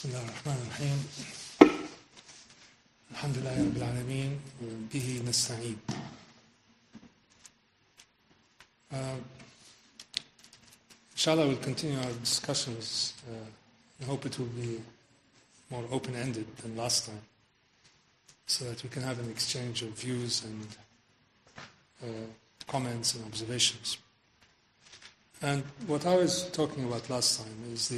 بسم الله الرحمن الرحيم الحمد لله رب العالمين وبه نستعين. Inshallah, we'll continue our discussions. I hope it will be more open-ended than last time, so that we can have an exchange of views and comments and observations. And what I was talking about last time is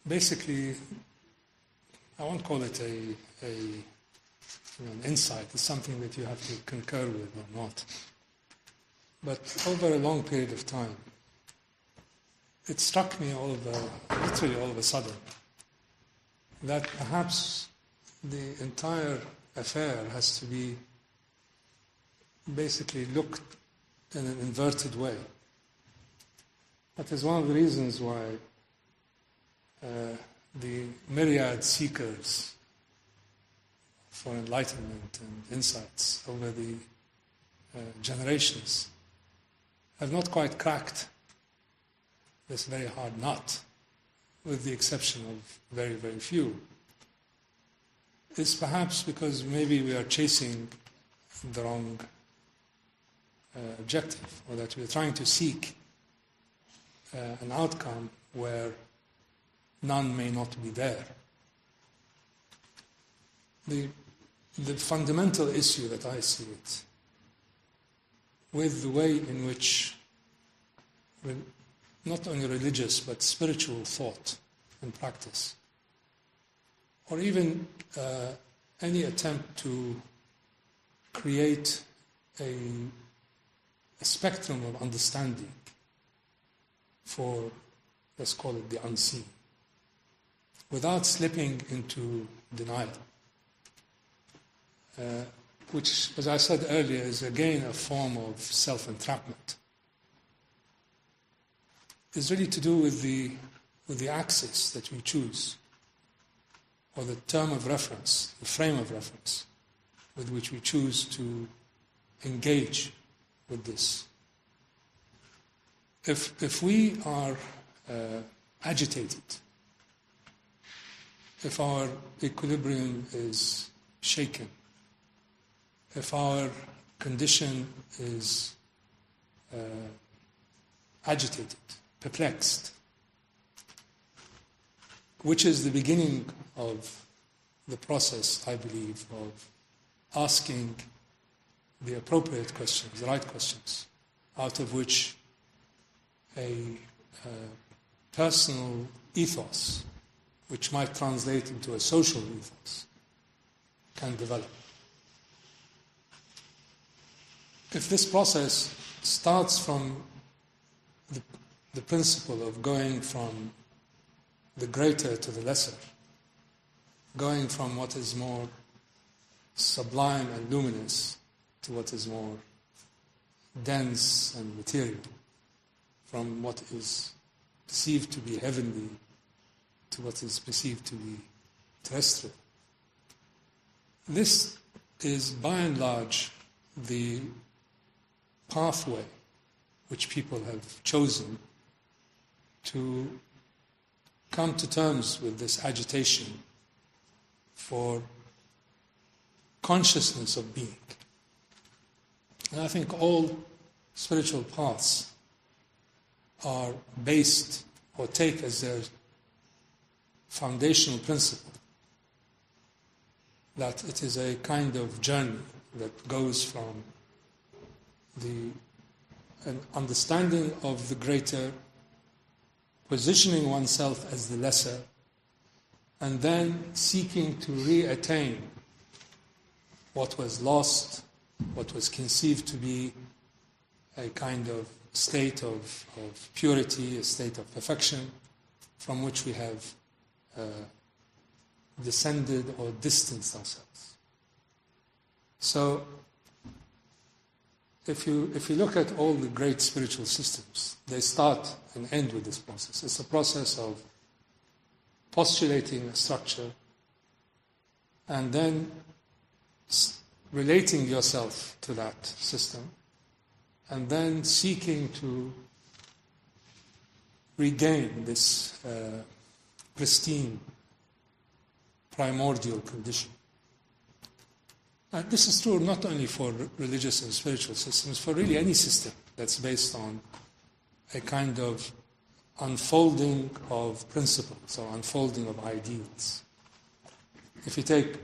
basically, I won't call it an insight. It's something that you have to concur with or not. But over a long period of time, it struck me literally all of a sudden, that perhaps the entire affair has to be basically looked in an inverted way. That is one of the reasons why the myriad seekers for enlightenment and insights over the generations have not quite cracked this very hard nut, with the exception of very, very few. It's perhaps because maybe we are chasing the wrong objective, or that we are trying to seek an outcome where none may not be there. The fundamental issue that I see it with the way in which not only religious but spiritual thought and practice, or even any attempt to create a spectrum of understanding for, let's call it, the unseen, without slipping into denial, which, as I said earlier, is again a form of self-entrapment. It's really to do with the axis that we choose, or the term of reference, the frame of reference with which we choose to engage with this. If we are agitated, if our equilibrium is shaken, if our condition is agitated, perplexed, which is the beginning of the process, I believe, of asking the appropriate questions, the right questions, out of which a personal ethos, which might translate into a social ethos, can develop. If this process starts from the principle of going from the greater to the lesser, going from what is more sublime and luminous to what is more dense and material, from what is perceived to be heavenly to what is perceived to be terrestrial. This is, by and large, the pathway which people have chosen to come to terms with this agitation for consciousness of being. And I think all spiritual paths are based, or take as their foundational principle, that it is a kind of journey that goes from an understanding of the greater, positioning oneself as the lesser, and then seeking to re-attain what was lost, what was conceived to be a kind of state of purity, a state of perfection, from which we have descended or distanced ourselves. So, if you look at all the great spiritual systems, they start and end with this process. It's a process of postulating a structure and then relating yourself to that system, and then seeking to regain this pristine, primordial condition. And this is true not only for religious and spiritual systems, for really any system that's based on a kind of unfolding of principles or unfolding of ideals. If you take,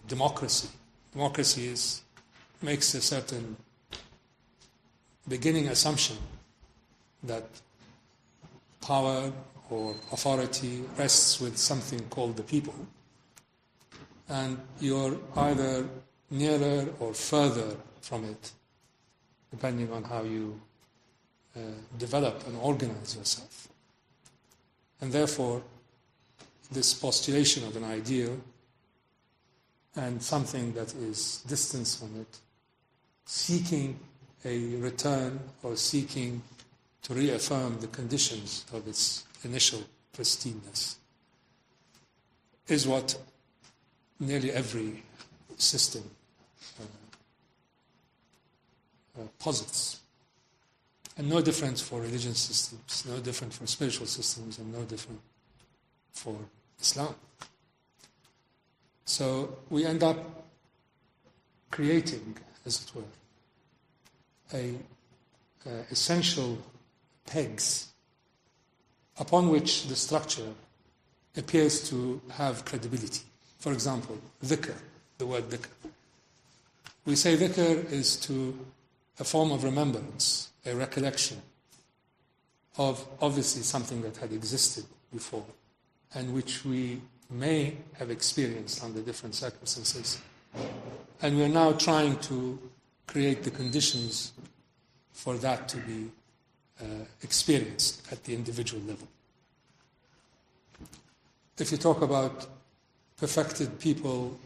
democracy makes a certain beginning assumption that power or authority rests with something called the people, and you're either nearer or further from it, depending on how you develop and organize yourself. And therefore, this postulation of an ideal and something that is distant from it, seeking a return or seeking to reaffirm the conditions of its initial pristineness, is what nearly every system posits. And no different for religious systems, no different for spiritual systems, and no different for Islam. So we end up creating, as it were, essential pegs upon which the structure appears to have credibility. For example, dhikr, the word dhikr. We say dhikr is to a form of remembrance, a recollection of obviously something that had existed before and which we may have experienced under different circumstances. And we're now trying to create the conditions for that to be experienced at the individual level. If you talk about perfected people,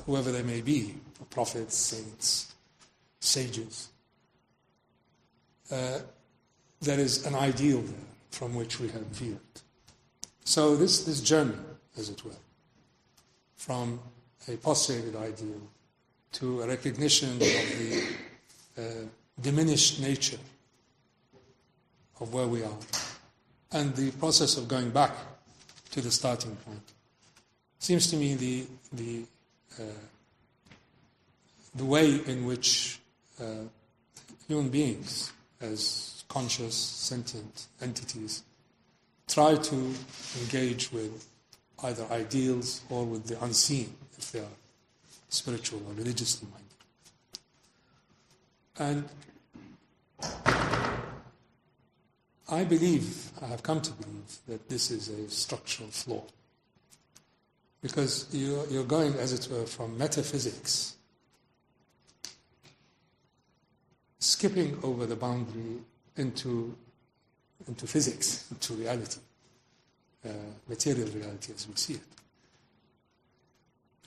whoever they may be, prophets, saints, sages, there is an ideal there from which we have veered. So this journey, as it were, from a postulated ideal to a recognition of the diminished nature of where we are, and the process of going back to the starting point, seems to me the way in which human beings, as conscious, sentient entities, try to engage with either ideals or with the unseen, if they are spiritual or religiously minded. And I have come to believe, that this is a structural flaw. Because you're going, as it were, from metaphysics, skipping over the boundary into physics, into reality, material reality as we see it.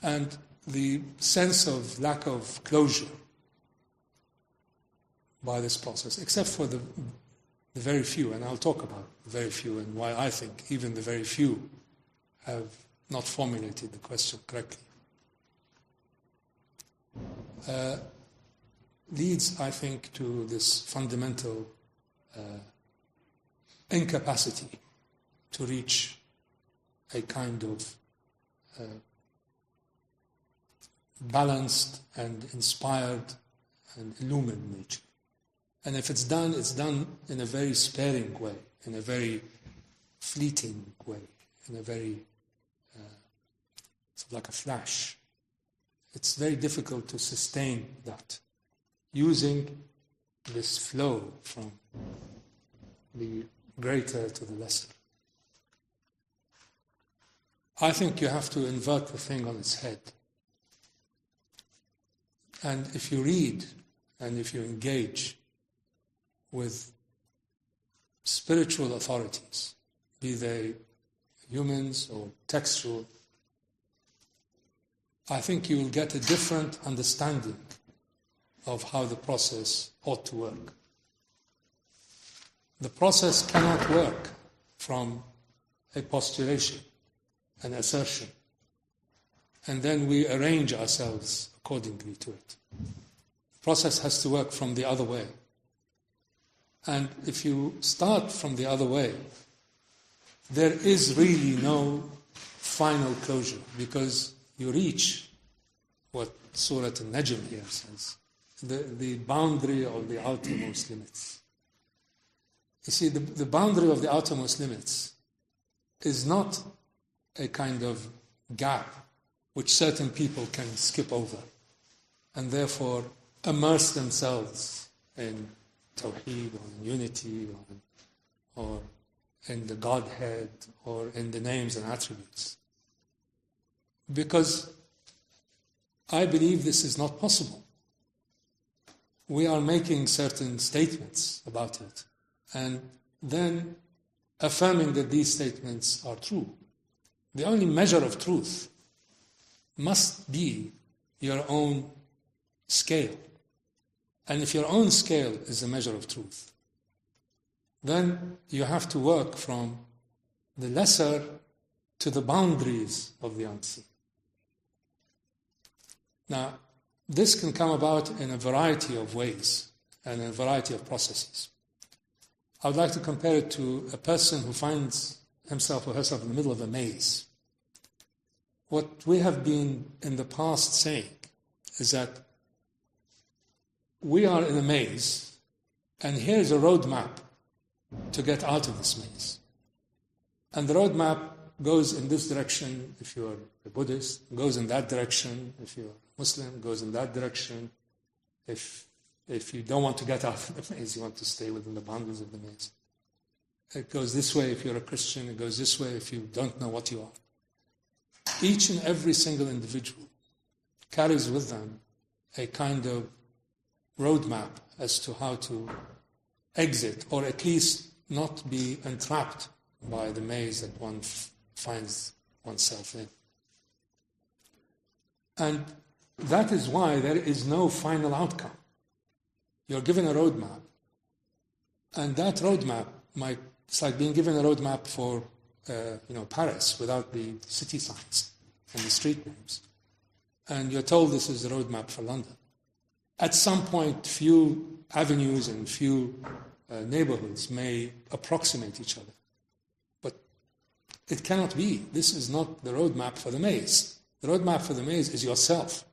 And the sense of lack of closure by this process, except for the very few, and I'll talk about the very few and why I think even the very few have not formulated the question correctly, leads, I think, to this fundamental incapacity to reach a kind of balanced and inspired and illumined nature. And if it's done in a very sparing way, in a very fleeting way, in a very, like a flash. It's very difficult to sustain that, using this flow from the greater to the lesser. I think you have to invert the thing on its head. And if you read and if you engage with spiritual authorities, be they humans or textual, I think you will get a different understanding of how the process ought to work. The process cannot work from a postulation, an assertion, and then we arrange ourselves accordingly to it. The process has to work from the other way. And if you start from the other way, there is really no final closure, because you reach what Surah Al-Najm here says, the boundary of the outermost limits. You see, the boundary of the outermost limits is not a kind of gap which certain people can skip over and therefore immerse themselves in Tawheed or in unity or in the Godhead or in the names and attributes. Because I believe this is not possible. We are making certain statements about it and then affirming that these statements are true. The only measure of truth must be your own scale. And if your own scale is the measure of truth, then you have to work from the lesser to the boundaries of the unseen. Now, this can come about in a variety of ways and in a variety of processes. I would like to compare it to a person who finds himself or herself in the middle of a maze. What we have been in the past saying is that we are in a maze, and here's a roadmap to get out of this maze. And the roadmap goes in this direction if you're a Buddhist, goes in that direction if you're a Muslim, goes in that direction if you don't want to get out of the maze, you want to stay within the boundaries of the maze. It goes this way if you're a Christian, it goes this way if you don't know what you are. Each and every single individual carries with them a kind of roadmap as to how to exit, or at least not be entrapped by the maze that one finds oneself in. And that is why there is no final outcome. You're given a roadmap, and that roadmap it's like being given a roadmap for Paris without the city signs and the street names. And you're told this is the roadmap for London. At some point, few avenues and few neighborhoods may approximate each other. But it cannot be. This is not the roadmap for the maze. The roadmap for the maze is yourself.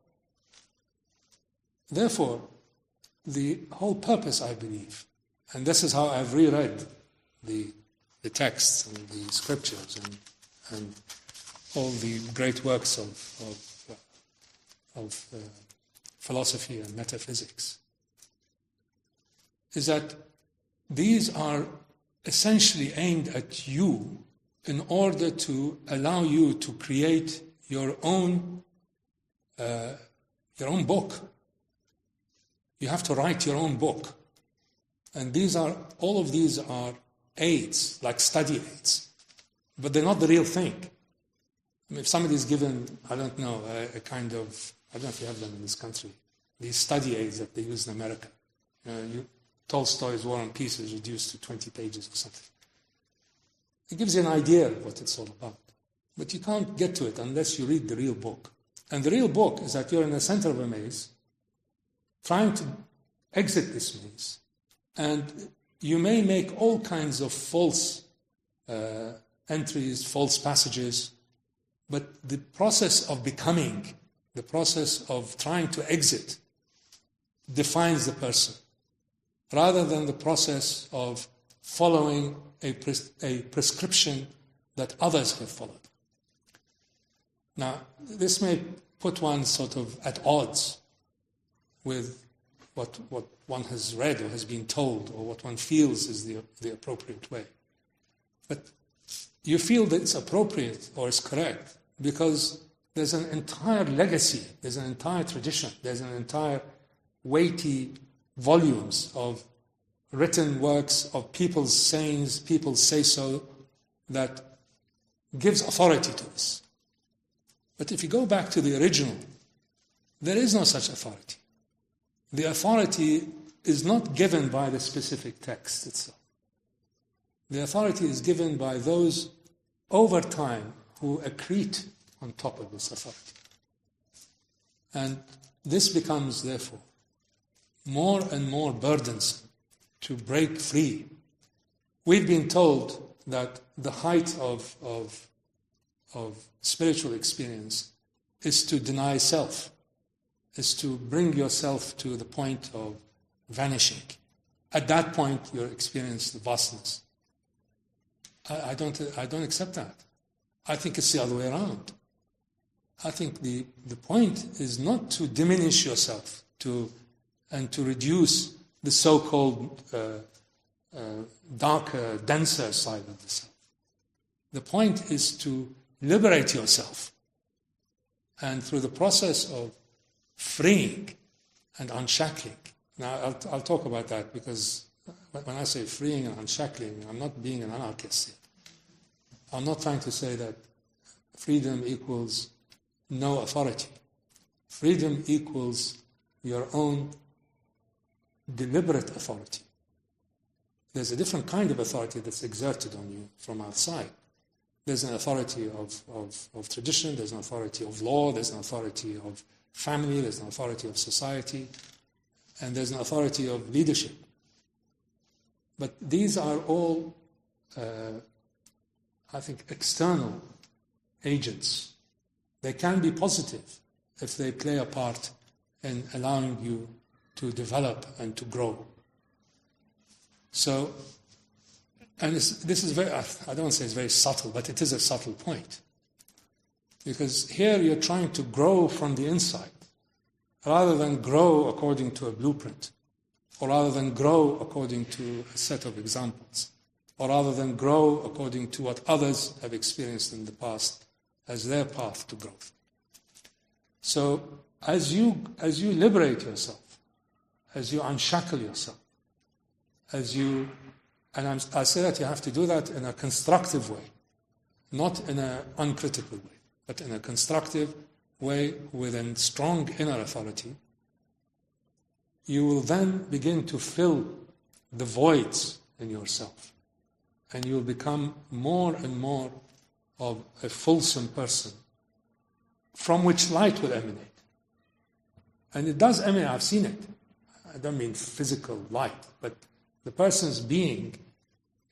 Therefore, the whole purpose, I believe, and this is how I've reread the texts and the scriptures and all the great works of philosophy and metaphysics, is that these are essentially aimed at you in order to allow you to create your own book. You have to write your own book. And all of these are aids, like study aids. But they're not the real thing. I mean, if somebody is given, I don't know, a kind of, I don't know if you have them in this country, these study aids that they use in America. Tolstoy's War and Peace is reduced to 20 pages or something. It gives you an idea of what it's all about. But you can't get to it unless you read the real book. And the real book is that you're in the center of a maze, trying to exit this maze. And you may make all kinds of false entries, false passages, but the process of becoming, the process of trying to exit, defines the person, rather than the process of following a prescription that others have followed. Now, this may put one sort of at odds with what one has read or has been told, or what one feels is the appropriate way. But you feel that it's appropriate or it's correct because there's an entire legacy, there's an entire tradition, there's an entire weighty volumes of written works of people's sayings, people's say-so, that gives authority to this. But if you go back to the original, there is no such authority. The authority is not given by the specific text itself. The authority is given by those over time who accrete on top of this authority. And this becomes, therefore, more and more burdensome to break free. We've been told that the height of spiritual experience is to deny self, is to bring yourself to the point of vanishing. At that point, you experience the vastness. I don't accept that. I think it's the other way around. I think the point is not to diminish yourself and to reduce the so-called darker, denser side of the self. The point is to liberate yourself. And through the process of freeing and unshackling. Now, I'll talk about that, because when I say freeing and unshackling, I'm not being an anarchist here. I'm not trying to say that freedom equals no authority. Freedom equals your own deliberate authority. There's a different kind of authority that's exerted on you from outside. There's an authority of tradition, there's an authority of law, there's an authority of family, there's an authority of society, and there's an authority of leadership. But these are all, I think, external agents. They can be positive if they play a part in allowing you to develop and to grow. So, and this is very, I don't want to say it's very subtle, but it is a subtle point. Because here you're trying to grow from the inside, rather than grow according to a blueprint, or rather than grow according to a set of examples, or rather than grow according to what others have experienced in the past as their path to growth. So as you liberate yourself, as you unshackle yourself, I say that you have to do that in a constructive way, not in an uncritical way, but in a constructive way within strong inner authority. You will then begin to fill the voids in yourself, and you will become more and more of a fulsome person from which light will emanate. And it does emanate, I've seen it. I don't mean physical light, but the person's being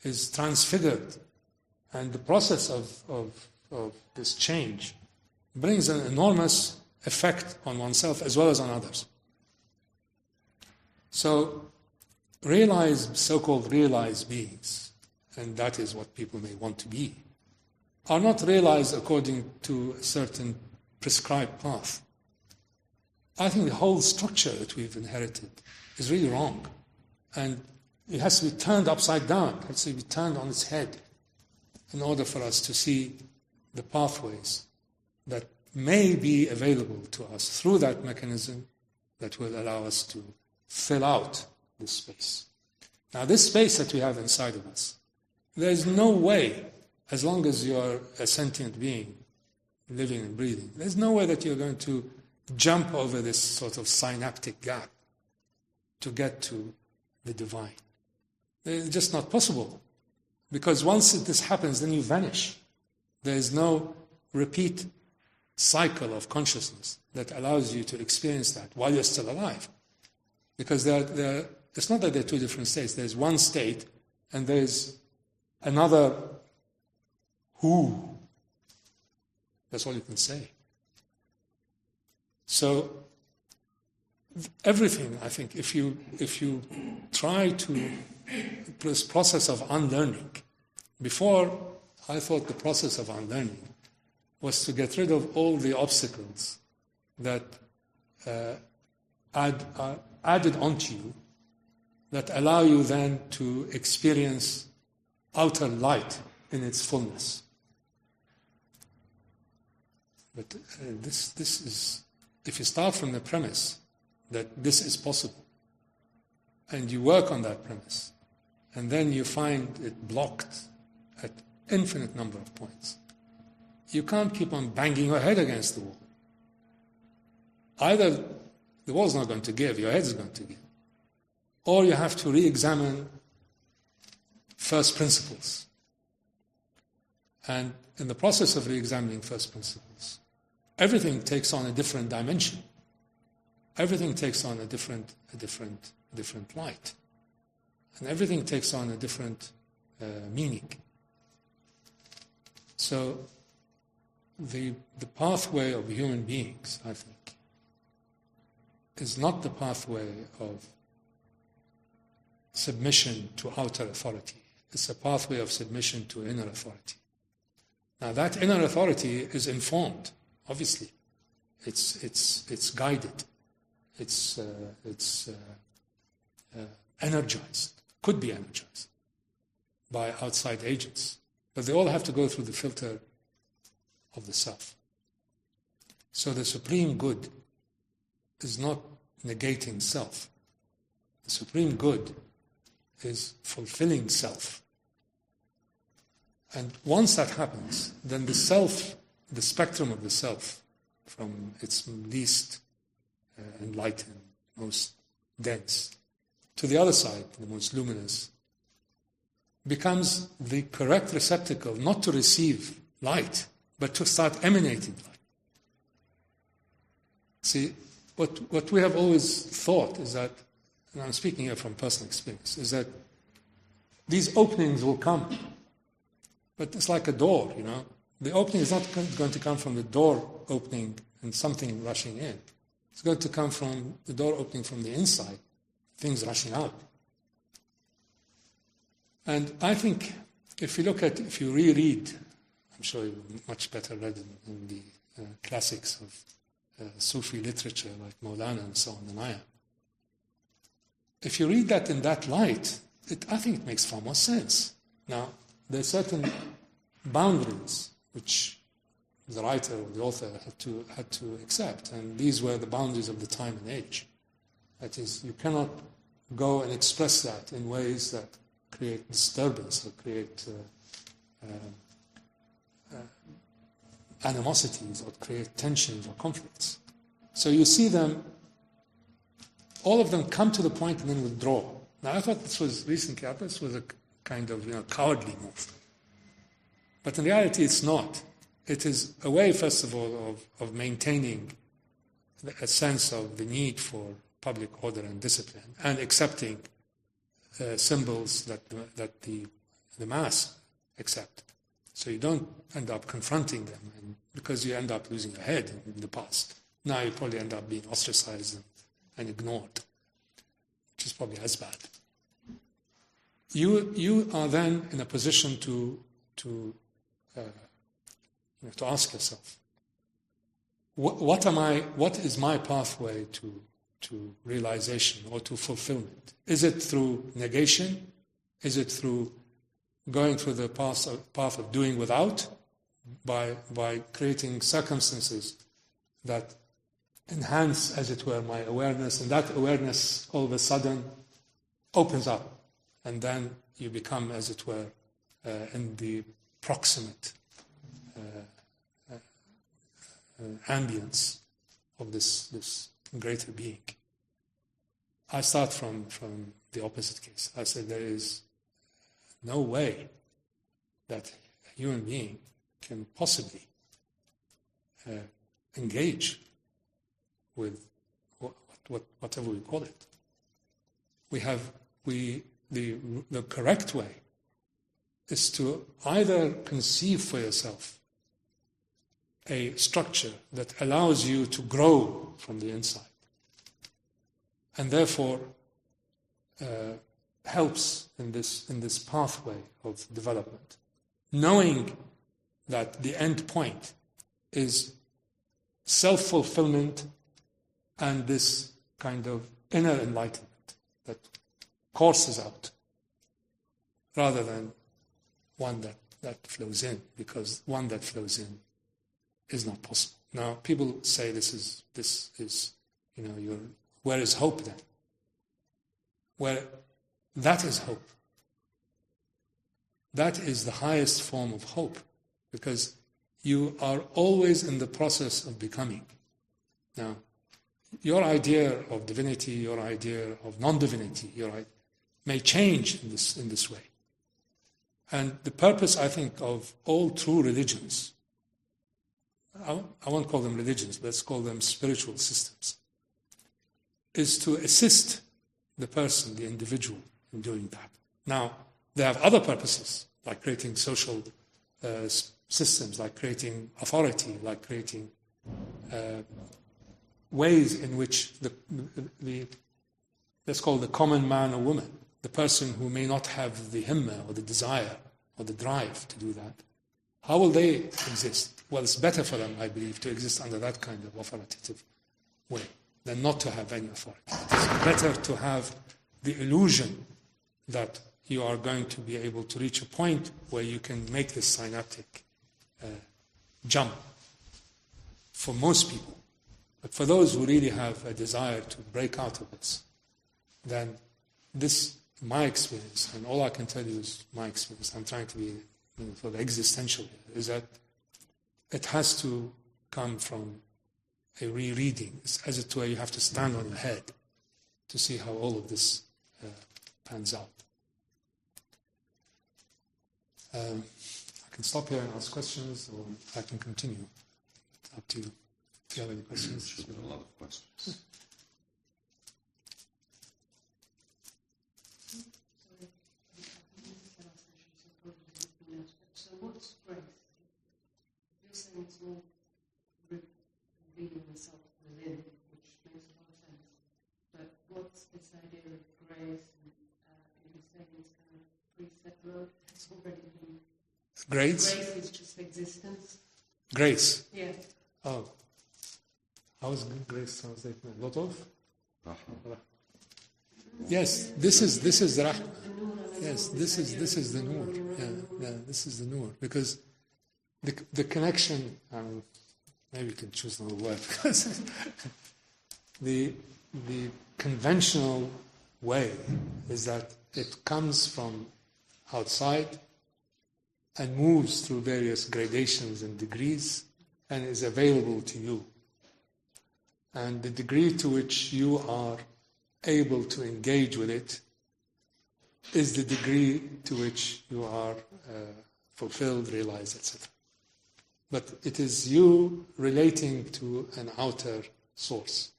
is transfigured, and the process of this change brings an enormous effect on oneself as well as on others. So so-called realized beings, and that is what people may want to be, are not realized according to a certain prescribed path. I think the whole structure that we've inherited is really wrong, and it has to be turned upside down. It has to be turned on its head in order for us to see the pathways that may be available to us through that mechanism that will allow us to fill out this space. Now, this space that we have inside of us, there is no way, as long as you're a sentient being, living and breathing, there's no way that you're going to jump over this sort of synaptic gap to get to the divine. It's just not possible. Because once this happens, then you vanish. There is no repeat cycle of consciousness that allows you to experience that while you're still alive. Because it's not that they're two different states. There's one state, and there's another who. That's all you can say. So everything, I think, if you try to this process of unlearning. Before, I thought the process of unlearning was to get rid of all the obstacles that are added onto you that allow you then to experience outer light in its fullness. But this is, if you start from the premise that this is possible, and you work on that premise, and then you find it blocked at infinite number of points, you can't keep on banging your head against the wall. Either the wall's not going to give, your head's going to give, or you have to re-examine first principles. And in the process of re-examining first principles, everything takes on a different dimension. Everything takes on a different light. And everything takes on a different meaning. So the pathway of human beings, I think, is not the pathway of submission to outer authority. It's a pathway of submission to inner authority. Now that inner authority is informed, obviously. It's guided. It's energized, could be energized by outside agents. But they all have to go through the filter of the self. So the supreme good is not negating self. The supreme good is fulfilling self. And once that happens, then the self, the spectrum of the self, from its least enlightened, most dense, to the other side, the most luminous, becomes the correct receptacle, not to receive light, but to start emanating light. See, what we have always thought is that, and I'm speaking here from personal experience, is that these openings will come. But it's like a door, you know. The opening is not going to come from the door opening and something rushing in. It's going to come from the door opening from the inside, things rushing out. And I think if you reread, I'm sure you're much better read in the classics of Sufi literature like Maulana and so on than I am. If you read that in that light, I think it makes far more sense. Now, there are certain boundaries which the writer or the author had to accept, and these were the boundaries of the time and age. That is, you cannot go and express that in ways that create disturbance or create animosities or create tensions or conflicts. So you see them, all of them come to the point and then withdraw. Now I thought this was a kind of cowardly move. But in reality it's not. It is a way, first of all, of maintaining a sense of the need for public order and discipline and accepting symbols that the mass accept. So you don't end up confronting them, and because you end up losing your head in the past. Now you probably end up being ostracized and ignored, which is probably as bad. You are then in a position to ask yourself, what is my pathway to realization or to fulfillment? Is it through negation? Is it through going through the path of doing without, by creating circumstances that enhance, as it were, my awareness, and that awareness all of a sudden opens up, and then you become, as it were, in the proximate ambience of this greater being. I start from the opposite case. I say there is no way that a human being can possibly engage with whatever we call it. The correct way is to either conceive for yourself a structure that allows you to grow from the inside, and therefore helps in this pathway of development, knowing that the end point is self-fulfillment and this kind of inner enlightenment that courses out, rather than one that flows in, because one that flows in is not possible. Now, people say this is where is hope then? Well, that is hope. That is the highest form of hope, because you are always in the process of becoming. Now, your idea of divinity, your idea of non-divinity, may change in this way. And the purpose, I think, of all true religions, I won't call them religions, let's call them spiritual systems, is to assist the person, the individual, in doing that. Now, they have other purposes, like creating social systems, like creating authority, like creating ways in which the let's call the common man or woman, the person who may not have the himmah or the desire or the drive to do that, how will they exist? Well, it's better for them, I believe, to exist under that kind of authoritative way than not to have any authority. It's better to have the illusion that you are going to be able to reach a point where you can make this synaptic jump for most people. But for those who really have a desire to break out of this, then this, my experience, and all I can tell you is my experience, I'm trying to be sort of existential here, is that it has to come from a rereading, as it were. You have to stand on your head to see how all of this pans out. I can stop here and ask questions, or I can continue. It's up to you. If you have any questions. There's been a lot of questions. So what's grace? You're saying it's all revealing myself within, which makes a lot of sense. But what's this idea of grace? And you're saying it's kind of preset mode. It's already been. Grace? Grace is just existence. Grace? Yeah. Oh. How is grace translated? A lot of? Rahmah. Yes, this is the rahmah. Yes, this is the nur. Yeah, this is the nur, because the connection. Maybe you can choose another word, because the conventional way is that it comes from outside and moves through various gradations and degrees and is available to you. And the degree to which you are able to engage with it is the degree to which you are fulfilled, realized, etc. But it is you relating to an outer source.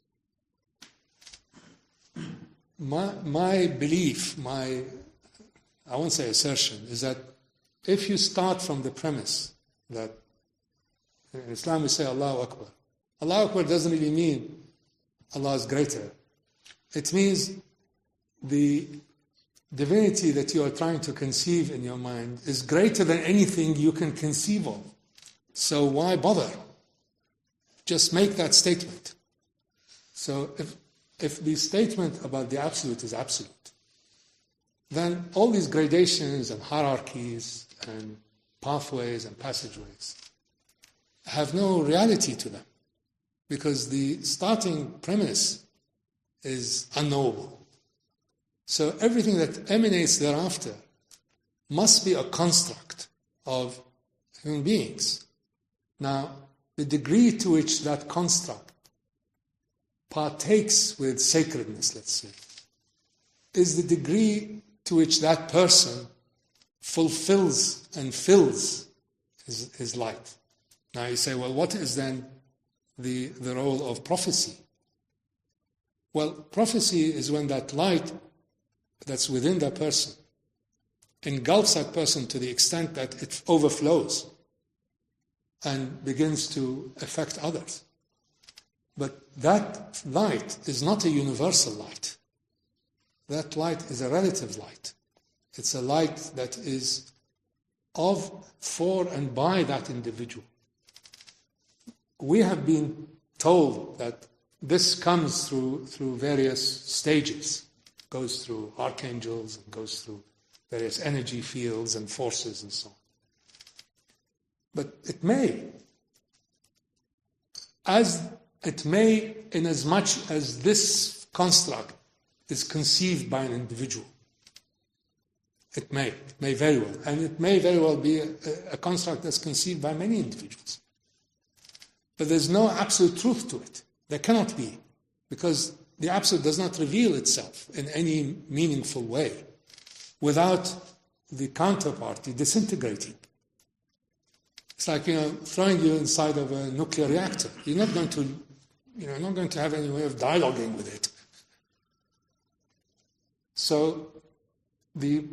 My belief, I won't say assertion, is that if you start from the premise that in Islam we say Allahu Akbar. Allahu Akbar doesn't really mean Allah is greater. It means the divinity that you are trying to conceive in your mind is greater than anything you can conceive of. So why bother? Just make that statement. So if the statement about the absolute is absolute, then all these gradations and hierarchies and pathways and passageways have no reality to them, because the starting premise is unknowable. So everything that emanates thereafter must be a construct of human beings. Now, the degree to which that construct partakes with sacredness, let's say, is the degree to which that person fulfills and fills his light. Now you say, well, what is then the role of prophecy? Well, prophecy is when that light that's within that person engulfs that person to the extent that it overflows and begins to affect others. But that light is not a universal light. That light is a relative light. It's a light that is of, for, and by that individual. We have been told that this comes through various stages. It goes through archangels, and goes through various energy fields and forces and so on. But it may, in as much as this construct is conceived by an individual. It may very well. And it may very well be a construct that's conceived by many individuals. But there's no absolute truth to it. There cannot be, because the absolute does not reveal itself in any meaningful way without the counterparty disintegrating. It's like, throwing you inside of a nuclear reactor. You're not going to have any way of dialoguing with it. So This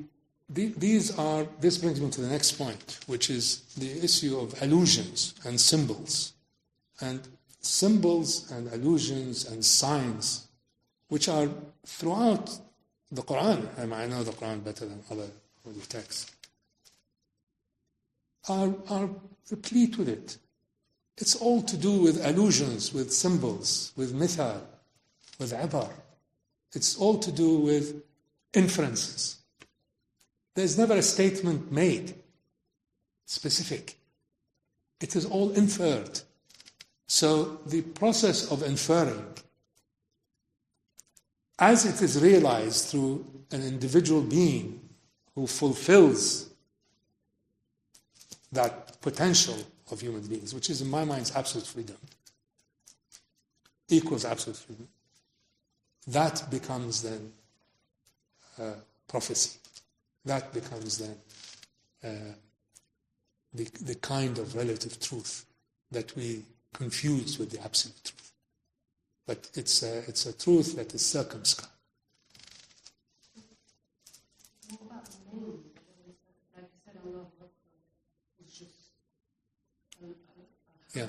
brings me to the next point, which is the issue of allusions and symbols. And symbols and allusions and signs, which are throughout the Quran, and I know the Quran better than other holy texts, are replete with it. It's all to do with allusions, with symbols, with mithal, with ibar. It's all to do with inferences. There's never a statement made specific. It is all inferred. So the process of inferring, as it is realized through an individual being who fulfills that potential of human beings, which is in my mind absolute freedom, equals absolute freedom, that becomes then prophecy. That becomes then the kind of relative truth that we confuse with the absolute truth. But it's a truth that is circumscribed. What about the name? Like you said, Allah is just Yeah.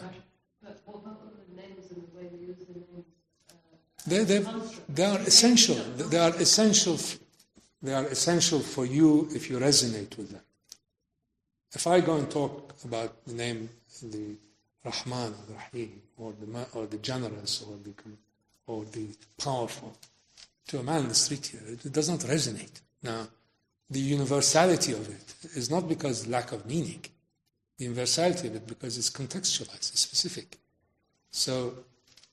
But what about the names and the way we use the names? They are essential. They are essential. They are essential for you if you resonate with them. If I go and talk about the name, the Rahman or the Rahim, or the generous, or the powerful, to a man in the street here, it does not resonate. Now, the universality of it is not because lack of meaning. The universality of it because it's contextualized, it's specific. So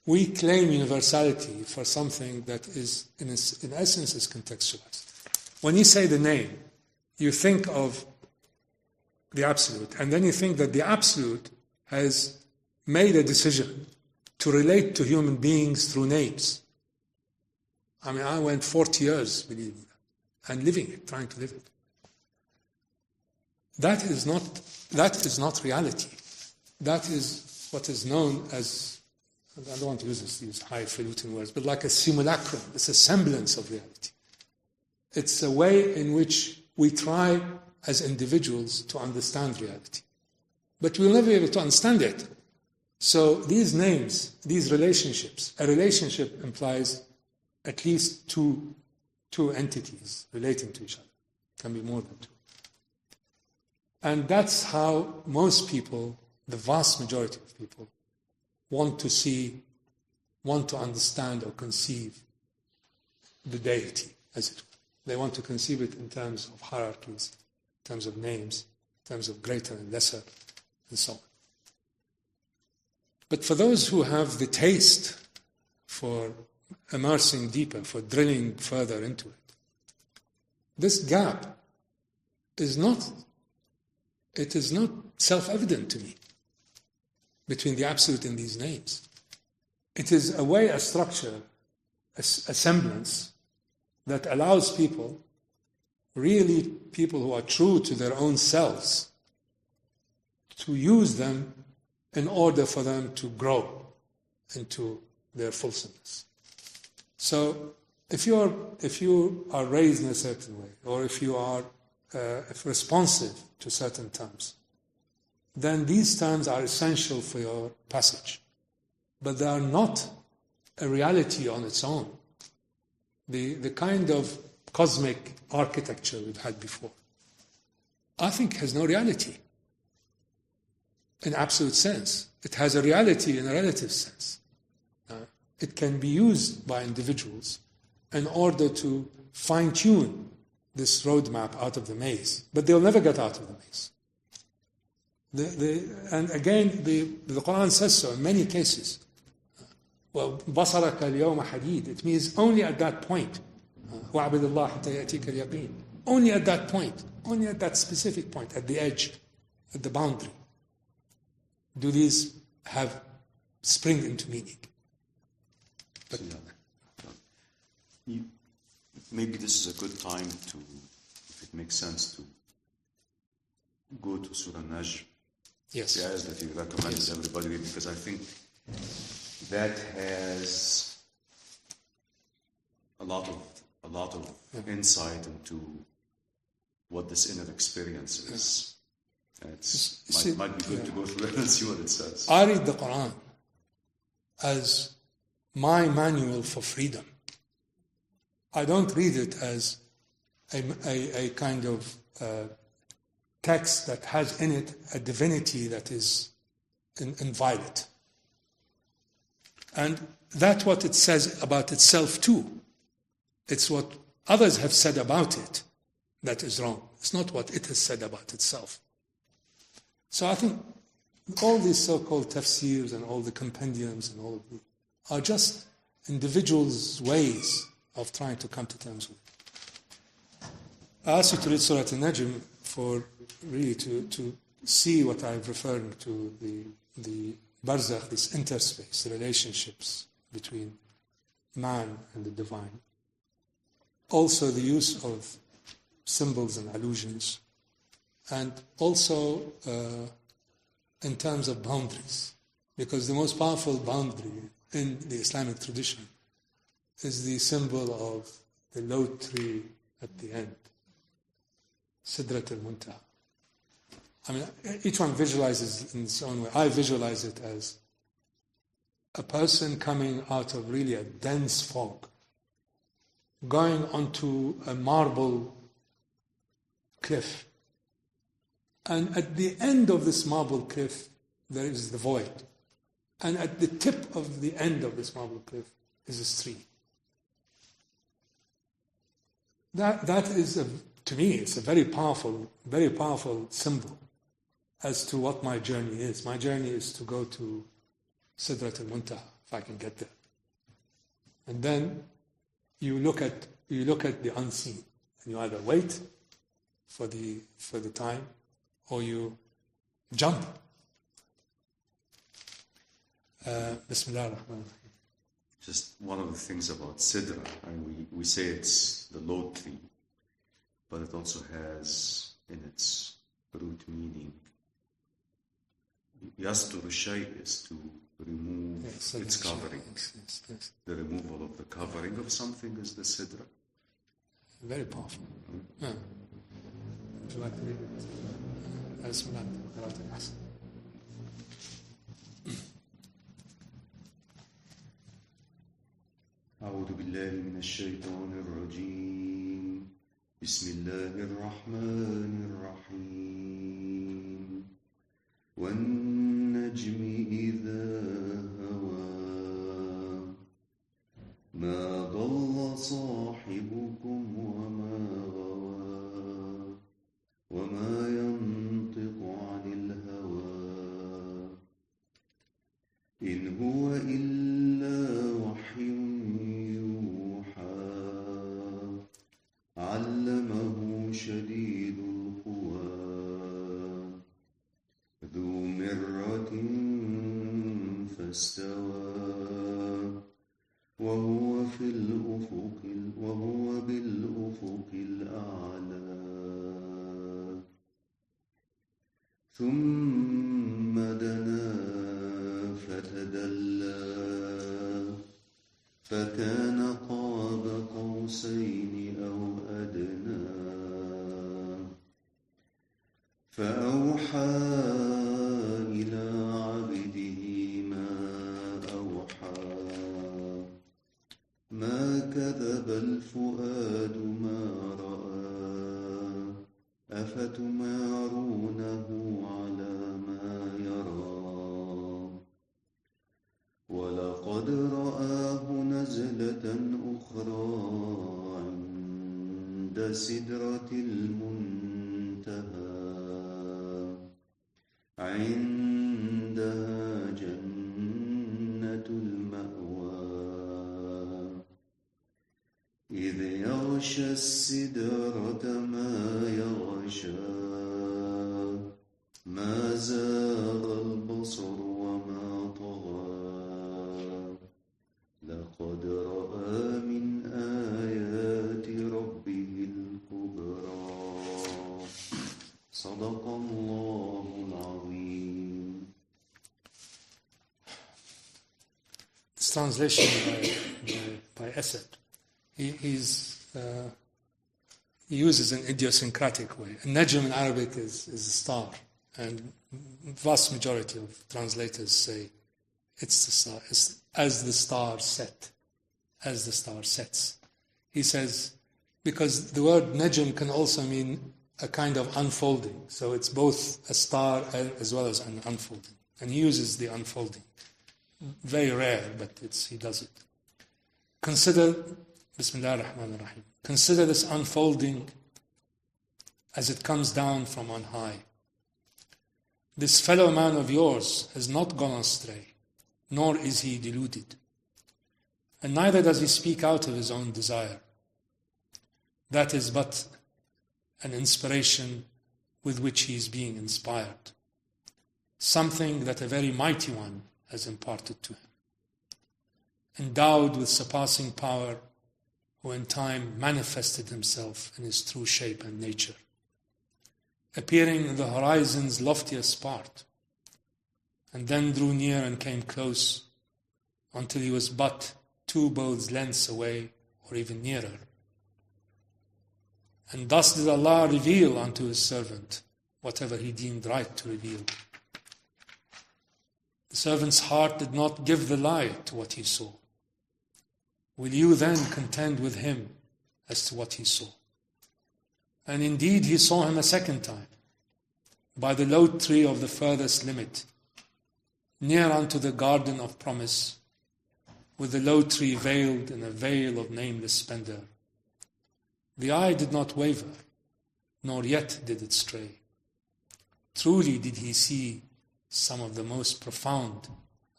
we claim universality for something that is, in essence, is contextualized. When you say the name, you think of the absolute, and then you think that the absolute has made a decision to relate to human beings through names. I mean, I went 40 years believing that, and living it, trying to live it. That is not reality. That is what is known as, I don't want to use these highfalutin words, but like a simulacrum. It's a semblance of reality. It's a way in which we try as individuals to understand reality. But we'll never be able to understand it. So these names, these relationships, a relationship implies at least two entities relating to each other. It can be more than two. And that's how most people, the vast majority of people, want to understand or conceive the deity, as it were. They want to conceive it in terms of hierarchies, in terms of names, in terms of greater and lesser, and so on. But for those who have the taste for immersing deeper, for drilling further into it, this gap is not self-evident to me between the absolute and these names. It is a way, a structure, a semblance that allows people, really people who are true to their own selves, to use them in order for them to grow into their fulsomeness. So if you are raised in a certain way, or if you are responsive to certain terms, then these terms are essential for your passage. But they are not a reality on its own. The kind of cosmic architecture we've had before, I think has no reality in absolute sense. It has a reality in a relative sense. It can be used by individuals in order to fine-tune this roadmap out of the maze, but they'll never get out of the maze. And again, the Quran says so in many cases. Well, بَصَرَكَ الْيَوْمَ حَدِيدٌ. It means only at that point. وَعْبِدِ اللَّهَ حَتَّى يَأْتِيكَ الْيَقِينُ. Only at that point, only at that specific point, at the edge, at the boundary, do these have spring into meaning. But maybe this is a good time to, if it makes sense, to go to Surah Najm. yes, The ayahs that you recommended everybody read, because I think that has a lot of insight into what this inner experience is. See, Might be good to go through it and see what it says. I read the Quran as my manual for freedom. I don't read it as a kind of text that has in it a divinity that is inviolate. And that's what it says about itself too. It's what others have said about it that is wrong. It's not what it has said about itself. So I think all these so-called tafsirs and all the compendiums and all of them are just individuals' ways of trying to come to terms with it. I asked you to read Surah Al-Najm for really to see what I'm referring to, the barzakh, this interspace, the relationships between man and the divine. Also the use of symbols and allusions, and also in terms of boundaries, because the most powerful boundary in the Islamic tradition is the symbol of the low tree at the end, Sidrat al-Muntaha. I mean, each one visualizes in its own way. I visualize it as a person coming out of really a dense fog, going onto a marble cliff. And at the end of this marble cliff, there is the void. And at the tip of the end of this marble cliff is a stream. That is, to me, it's a very powerful symbol as to what my journey is. My journey is to go to Sidrat al-Muntaha, if I can get there. And then you look at the unseen, and you either wait for the time, or you jump. Bismillah ar-Rahman ar-Rahim. Just one of the things about Sidra, and we say it's the low tree, but it also has in its root meaning, Yastur shay is to remove its covering. Yes. The removal of the covering of something is the Sidra. Very powerful. Yeah. Would you like to read it? Bismillah. أعوذ بالله من الشيطان الرجيم بسم الله الرحمن الرحيم والنجم إذا هوى ما ضل صاحبكم وما غوى وما ينطق عن الهوى إن هو إلا وحي علمه شديد القوى ذو مرة فاستوى وهو بالأفق الأعلى ثم دنا فتدلى فكان قاب قوسين أو أدنى فأوحى إلى عبده ما أوحى ما كذب الفؤاد ما رأى أفتمارونه على ما يرى ولقد رآه نزلة أخرى عند سدرة المنتهى عندها جنة المأوى إذ يغشى السدرة ما يغشى ما زاغ البصر وما طغى لقد رأى من آيات ربه الكبرى صدق الله العظيم. This translation by Asad. He's he uses an idiosyncratic way. Najm in Arabic is a star, and vast majority of translators say it's the star, it's as the star set, as the star sets. He says, because the word najm can also mean a kind of unfolding, so it's both a star as well as an unfolding, and he uses the unfolding. Very rare, but he does it. Consider, Bismillah ar-Rahman ar-Rahim, consider this unfolding as it comes down from on high. This fellow man of yours has not gone astray, nor is he deluded, and neither does he speak out of his own desire. That is but an inspiration with which he is being inspired, something that a very mighty one has imparted to him, endowed with surpassing power, who in time manifested himself in his true shape and nature, appearing in the horizon's loftiest part, and then drew near and came close until he was but 2 bows' lengths away or even nearer. And thus did Allah reveal unto his servant whatever he deemed right to reveal. The servant's heart did not give the lie to what he saw. Will you then contend with him as to what he saw? And indeed he saw him a second time, by the lote tree of the furthest limit, near unto the garden of promise, with the lote tree veiled in a veil of nameless splendor. The eye did not waver, nor yet did it stray. Truly did he see some of the most profound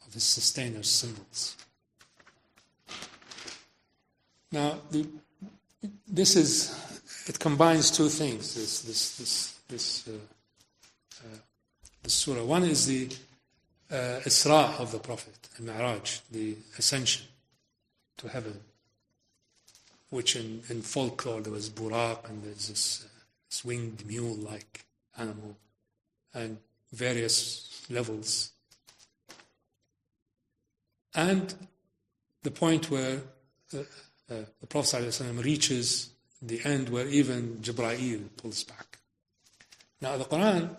of his sustainers' symbols. Now, it combines 2 things, this surah. One is the Isra of the Prophet, the Mi'raj, the ascension to heaven, which in folklore there was Buraq, and there's this winged mule-like animal, and various levels. And the point where the Prophet ﷺ reaches the end where even Jibreel pulls back. Now the Quran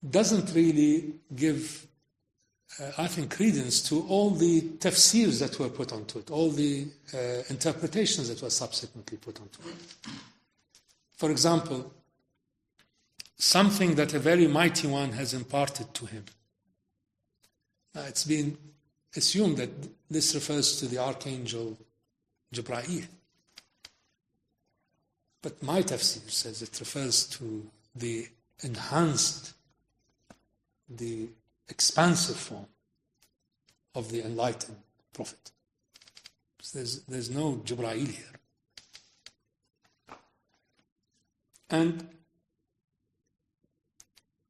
doesn't really give, I think, credence to all the tafsirs that were put onto it, all the interpretations that were subsequently put onto it. For example, something that a very mighty one has imparted to him. Now it's been assumed that this refers to the archangel Jibreel. But my tafsir says it refers to the enhanced, the expansive form of the enlightened prophet. There's no Jibreel here. And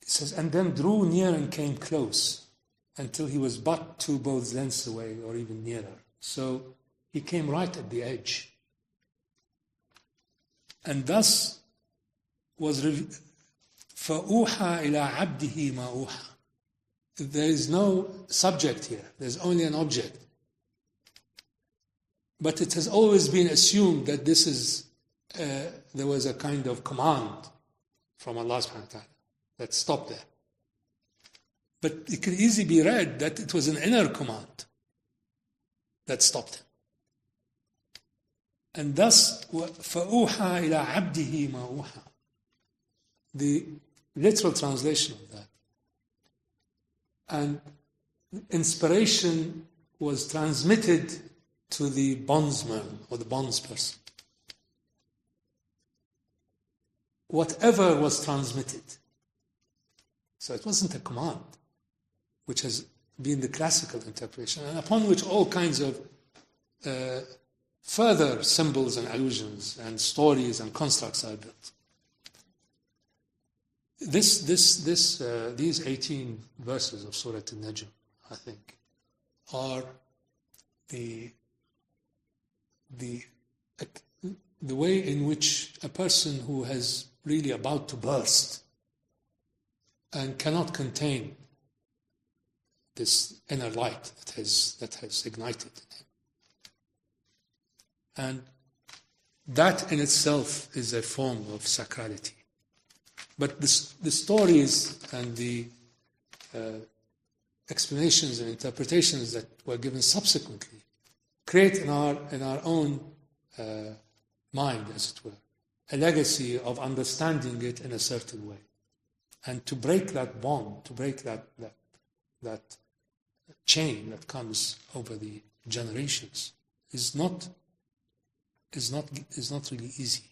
it says, and then drew near and came close until he was but 2 bows' lengths away or even nearer. So he came right at the edge. And thus was فَأُوحَى إِلَىٰ عَبْدِهِ مَا أُوحَى. There is no subject here. There's only an object. But it has always been assumed that this is, there was a kind of command from Allah subhanahu wa ta'ala that stopped there. But it could easily be read that it was an inner command that stopped him. And thus, فَأُوحَى إِلَىٰ عَبْدِهِ مَا أُوحَى. The literal translation of that. And inspiration was transmitted to the bondsman or the bondsperson. Whatever was transmitted. So it wasn't a command, which has been the classical interpretation, and upon which all kinds of further symbols and allusions and stories and constructs are built. These 18 verses of Surah An-Najm, I think, are the way in which a person who is really about to burst and cannot contain this inner light that has ignited in him. And that in itself is a form of sacrality. But the stories and the explanations and interpretations that were given subsequently create in our own mind, as it were, a legacy of understanding it in a certain way. And to break that bond, to break that chain that comes over the generations is not really easy.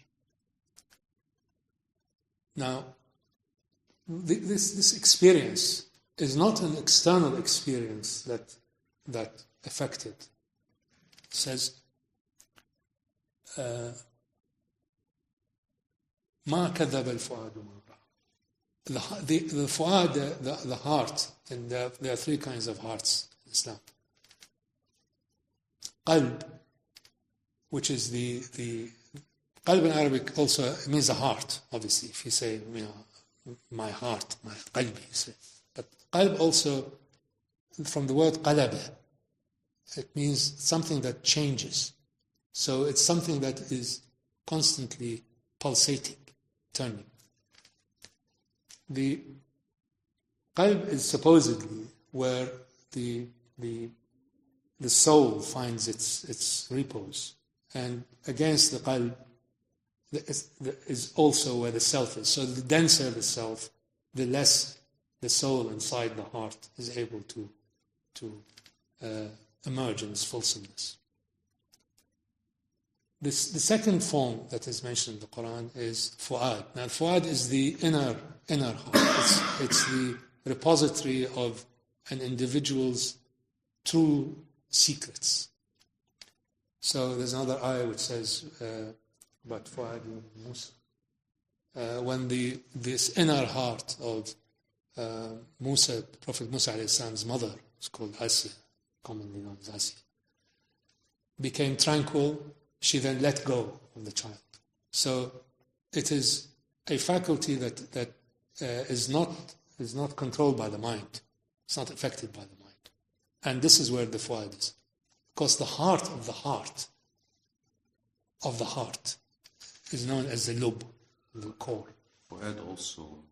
Now, this experience is not an external experience that affected. It says, ما كذب الفؤاد ما رأى. The fuad, the heart, and there are three kinds of hearts in Islam. Qalb, which is the qalb in Arabic also means a heart, obviously. If you say, my heart, my qalbi, you say. But qalb also, from the word qalaba, it means something that changes. So it's something that is constantly pulsating, turning. The qalb is supposedly where the soul finds its repose, and against the qalb is also where the self is. So the denser the self, the less the soul inside the heart is able to emerge in its fulsomeness. The second form that is mentioned in the Quran is fu'ad. Now, fu'ad is the inner heart. It's the repository of an individual's true secrets. So there's another ayah which says about fu'ad Musa. When this inner heart of Musa, Prophet Musa alayhi salam's mother, is called Asya, commonly known as Asya, became tranquil, she then let go of the child. So it is a faculty that is not controlled by the mind. It's not affected by the mind. And this is where the fuad is. Because the heart of the heart is known as the lub, the core. Fuad also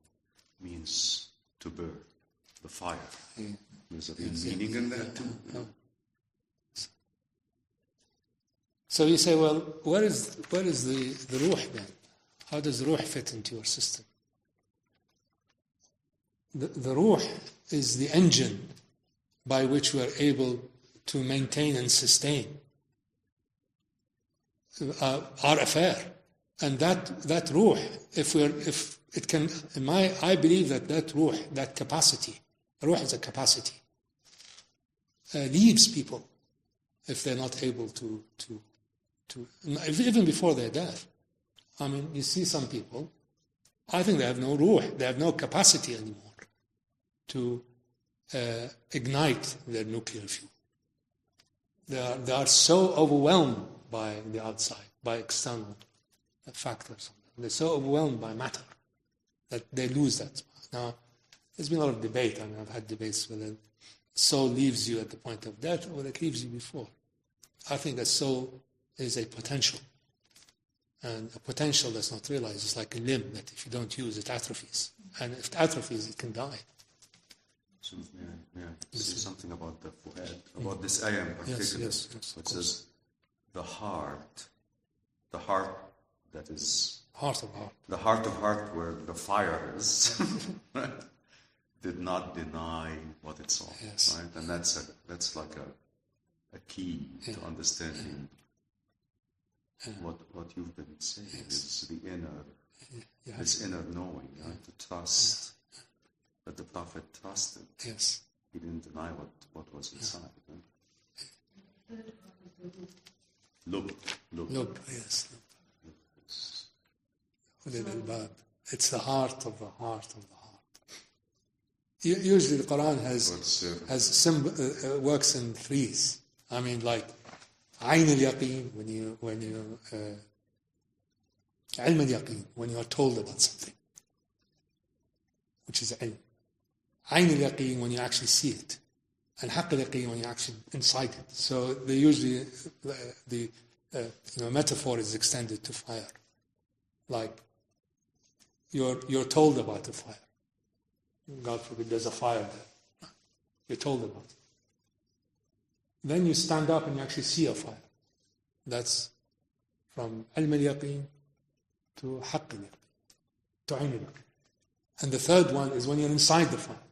means to burn, the fire. Yeah. There's a real meaning in that too. Yeah. So you say, well, where is the ruh then? How does the ruh fit into your system? The ruh is the engine by which we are able to maintain and sustain our affair. And that ruh, if it can, I believe that ruh, that capacity, ruh is a capacity, leaves people if they're not able to even before their death. I mean, you see some people, I think they have no ruh, they have no capacity anymore to ignite their nuclear fuel. They are so overwhelmed by the outside, by external factors. They're so overwhelmed by matter that they lose that. Now, there's been a lot of debate. I mean, I've had debates whether soul leaves you at the point of death or it leaves you before. I think a soul is a potential. And a potential that's not realized is like a limb that if you don't use, it atrophies. And if it atrophies, it can die. So, say something about the fu'ad, about this ayah in particular. Yes, it says the heart that is... Heart of heart. The heart of heart where the fire is, right? Did not deny what it saw, yes. Right? And that's like a key to understanding what you've been saying. Is the inner, this inner knowing, right? To trust that the Prophet trusted. Yes. He didn't deny what was inside. Right? Lub, yes. It's the heart of the heart of the heart. Usually the Quran has works in threes. I mean, like Ayn al-Yaqeen, when you Ilm al-Yaqeen, when you are told about something, which is ilm. Ayn al-Yaqeen, when you actually see it, and Haqq al-Yaqeen, when you're actually inside it. So they usually the metaphor is extended to fire. Like you're told about a fire. God forbid there's a fire there. You're told about it. Then you stand up and you actually see a fire. That's from ilm al-yaqeen to haqq al-yaqeen, to ayn al-yaqeen. And the third one is when you're inside the fire.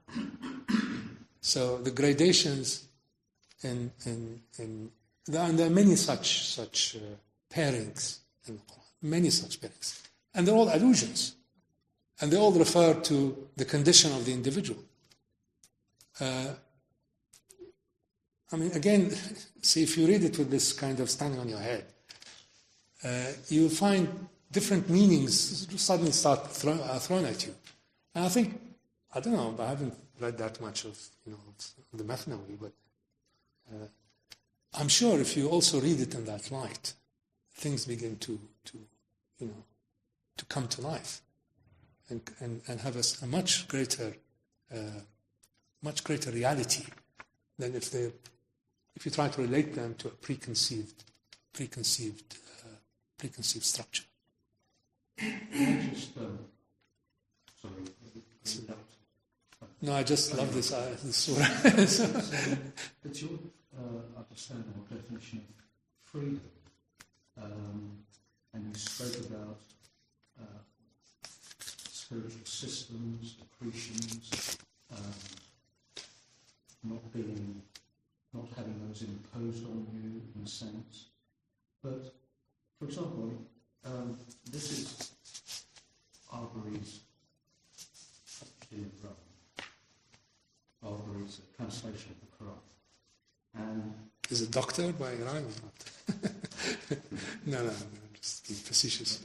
So the gradations and there are many such pairings in the Quran, many such pairings. And they're all allusions. And they all refer to the condition of the individual. Again, see, if you read it with this kind of standing on your head, you'll find different meanings suddenly start thrown at you. And I don't know, I haven't read that much of the Mathnawi, but I'm sure if you also read it in that light, things begin to come to life and have a much greater reality than if you try to relate them to a preconceived structure. No, I just love this surah. It's your understanding or definition of freedom, and you spoke about spiritual systems, accretions, not having those imposed on you in a sense. But, for example, this is Arbery's Arbery's translation of the Quran. And is it doctor by Iran or not? No, I'm just being facetious.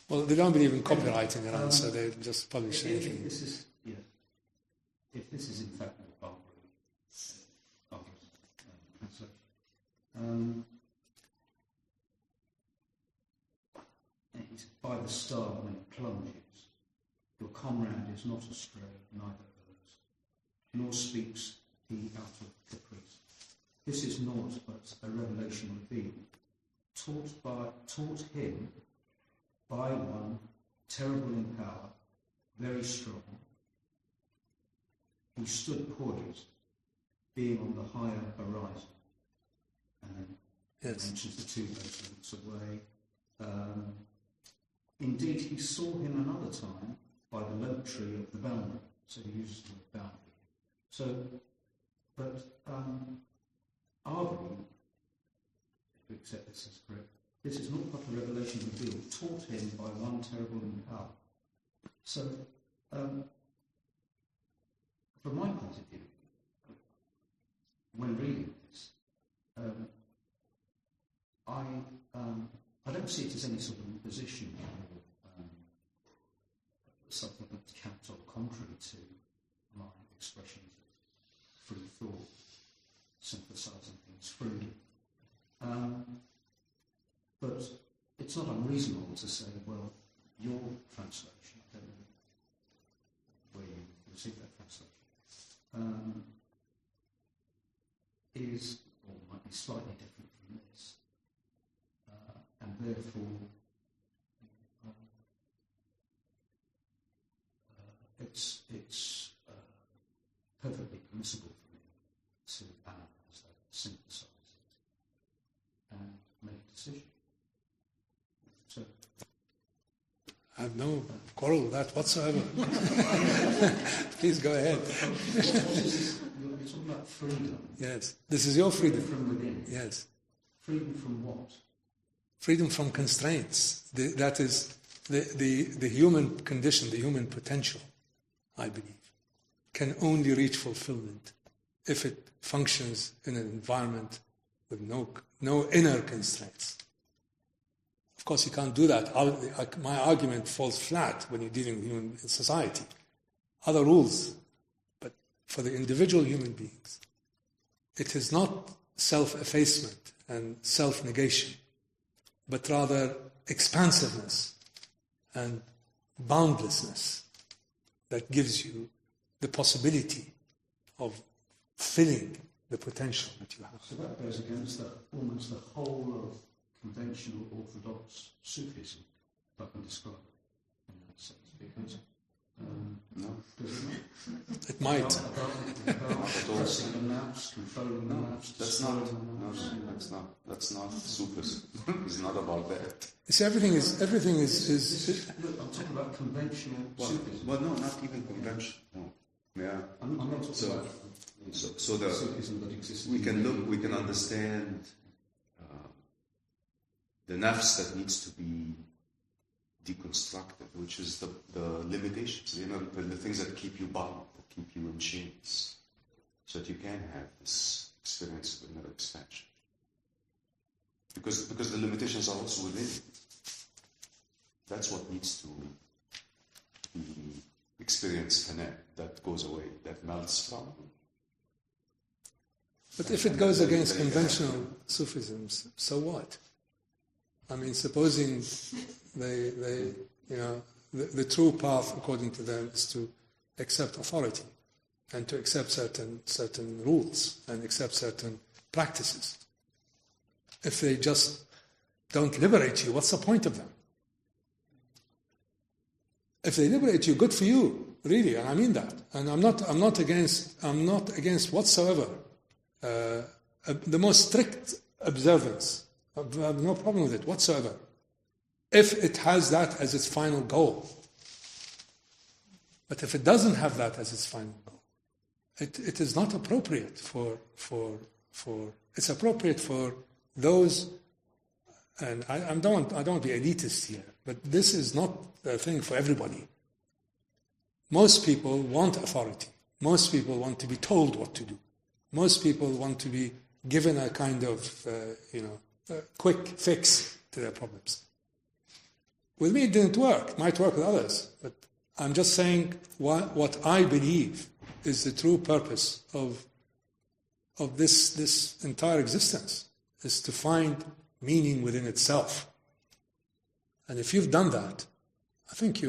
Well, they don't believe in copyright in Iran, so they just publish anything. If this is in fact not Arbery's translation, by the star when it plunges, your comrade is not astray, neither errs, nor speaks he out of caprice. This is naught but a revelation revealed, taught him by one terrible in power, very strong. He stood poised, being on the higher horizon. And then it mentions the 2 lengths away. Indeed, he saw him another time by the low tree of the boundary. So he uses the word boundary. So, but Arbery, if we accept this as correct, this is not but a revelation revealed, taught him by one terrible in power. So, from my point of view, when reading this, I don't see it as any sort of imposition or something that's counter or contrary to my expressions of free thought, synthesizing things freely. But it's not unreasonable to say, well, your translation, I don't know where you received that translation, is, or might be slightly different from this. And therefore, it's perfectly permissible for me to analyse that, synthesise it, and make a decision. So, I have no quarrel with that whatsoever. Please go ahead. You're talking about freedom. Yes, this is your freedom. From within. Yes. Freedom from what? Freedom from constraints. That is the human condition, the human potential, I believe, can only reach fulfillment if it functions in an environment with no inner constraints. Of course, you can't do that. My argument falls flat when you're dealing with human society. Other rules, but for the individual human beings, it is not self-effacement and self-negation, but rather expansiveness and boundlessness that gives you the possibility of filling the potential that you have. So that goes against almost the whole of conventional orthodox Sufism, if I can describe it in that sense, because No. does it not? It might. About pressing the nafs, controlling the nafs, That's not Sufism. It's not about that. It's everything is Look, I'm talking about conventional Sufism. Well, no, not even conventional. No. Yeah. I'm not talking about So the Sufism that exists. we can understand the nafs that needs to be deconstructed, which is the limitations, the things that keep you bound, that keep you in chains, so that you can have this experience of inner expansion. Because the limitations are also within you. That's what needs to be experienced, that goes away, that melts from. But if it goes against conventional Sufism, so what? I mean, supposing the true path, according to them, is to accept authority and to accept certain rules and accept certain practices. If they just don't liberate you, what's the point of them? If they liberate you, good for you, really, and I mean that. And I'm not against whatsoever the most strict observance. I have no problem with it whatsoever, if it has that as its final goal. But if it doesn't have that as its final goal, it is not appropriate for it's appropriate for those. And I don't want to be elitist here, but this is not a thing for everybody. Most people want authority. Most people want to be told what to do. Most people want to be given a kind of, quick fix to their problems. With me, it didn't work. It might work with others, but I'm just saying what I believe is the true purpose of this entire existence, is to find meaning within itself. And if you've done that, I think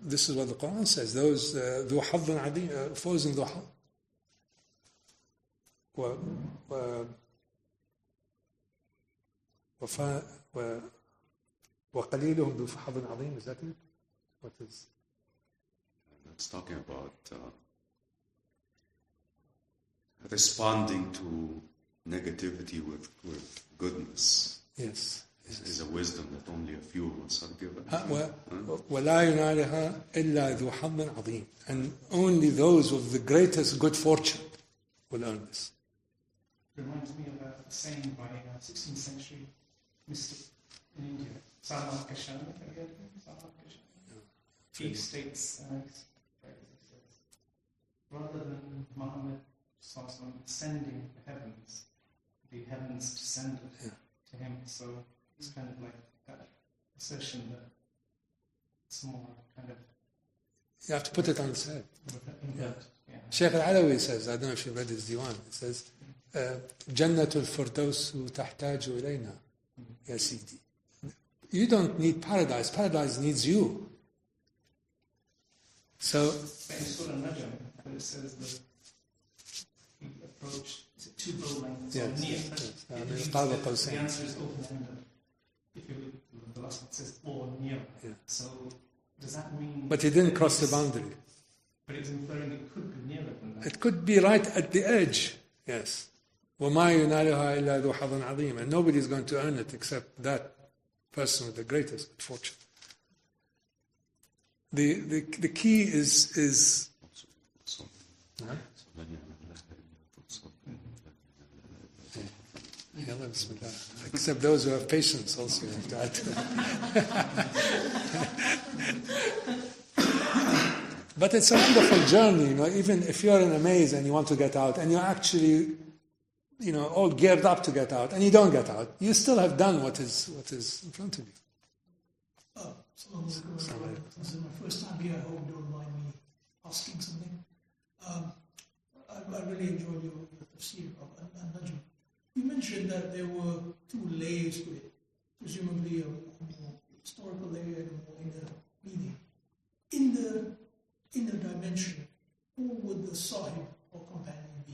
this is what the Quran says, those ذو حظ عظيم فوز ذو حظ وقليلهم ذو حظ عظيم. Is that it? What is? It's talking about responding to negativity with goodness. Yes. Is a wisdom that only a few of us are given. ولا ينالها إلا ذو حظ عظيم. And only those with the greatest good fortune will earn this. Reminds me of a saying by a 16th century mystic in India, Salman Kashani. Have you heard of him? Salman Kashani? He states, rather than Muhammad ascending the heavens descended to him. So it's kind of like that assertion that it's more kind of... You have to put it on its head. Yeah. Sheikh Allawi says, I don't know if you read his diwan, it says, جنة الفردوس تحتاج إلينا يا سيدي. You don't need paradise. Paradise needs you. So... In Surah Najm, it says that he approached, is it 2 bow lengths or near? The answer is open-ended. The last one says or near. Yeah. So does that mean... But he didn't cross the boundary. But it's inferring it could be nearer than that. It could be right at the edge. Yes. وَمَا يُنَالُهَا إِلَّا ذُو حَظٍ عَظِيمٍ. And nobody is going to earn it except that person with the greatest fortune. The key is except those who have patience also have to add to that. But it's a wonderful journey, even if you're in a maze and you want to get out and you're actually all geared up to get out and you don't get out, you still have done what is in front of you. This is my first time here. I hope you don't mind me asking something. I really enjoyed your tafsir of An-Najm. You mentioned that there were 2 layers to it, presumably a more historical layer and a more inner meaning. In the inner dimension, who would the sahib or companion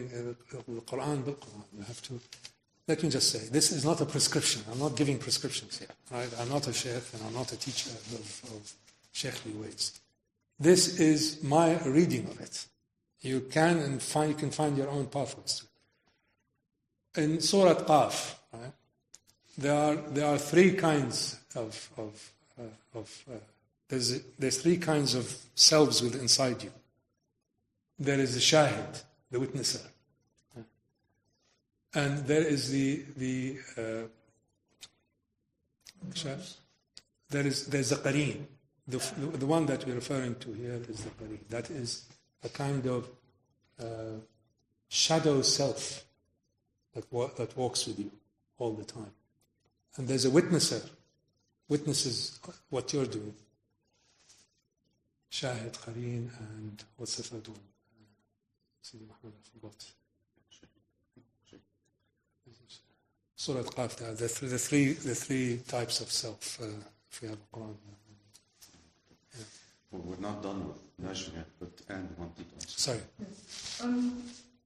the Quran bil Quran. You have to. Let me just say, this is not a prescription. I'm not giving prescriptions here. Right? I'm not a sheikh and I'm not a teacher of sheikhly ways. This is my reading of it. You can find your own pathways. In Surah Qaf, right, there are three kinds there's three kinds of selves within inside you. There is the shahid, the witnesser, and there is there's the qareen. The one that we're referring to here is the qareen. That is a kind of shadow self that walks with you all the time. And there's a witnesser, witnesses what you're doing. Shahid, qareen, and what's the third one? Sidi Muhammad, I forgot. Surah Qaf, the three types of self, if we have a Quran. Yeah. Well, we're not done with Najm yet, but Anne wanted to answer. Sorry. Yes.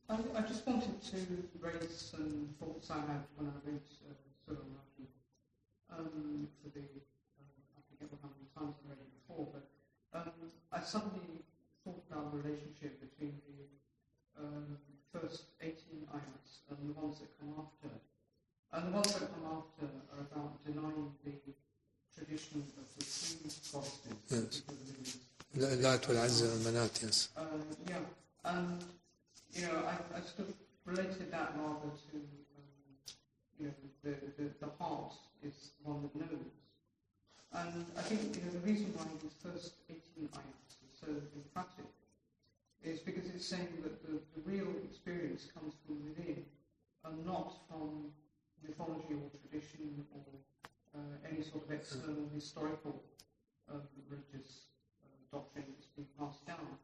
I just wanted to raise some thoughts I had when I read Surah Najm. I forget how many times I read it before, but I suddenly thought about the relationship between the first 18 ayats and the ones that come after. And the ones that come after are about denying the tradition of the three goddesses. Yes. Lat wal Azza wal Manat, yes. Yeah, and I sort of related that rather to the heart is the one that knows. And I think the reason why these first 18 ayats are so emphatic is because it's saying that the real experience comes from within and not from mythology or tradition or any sort of external historical religious doctrine that's been passed down.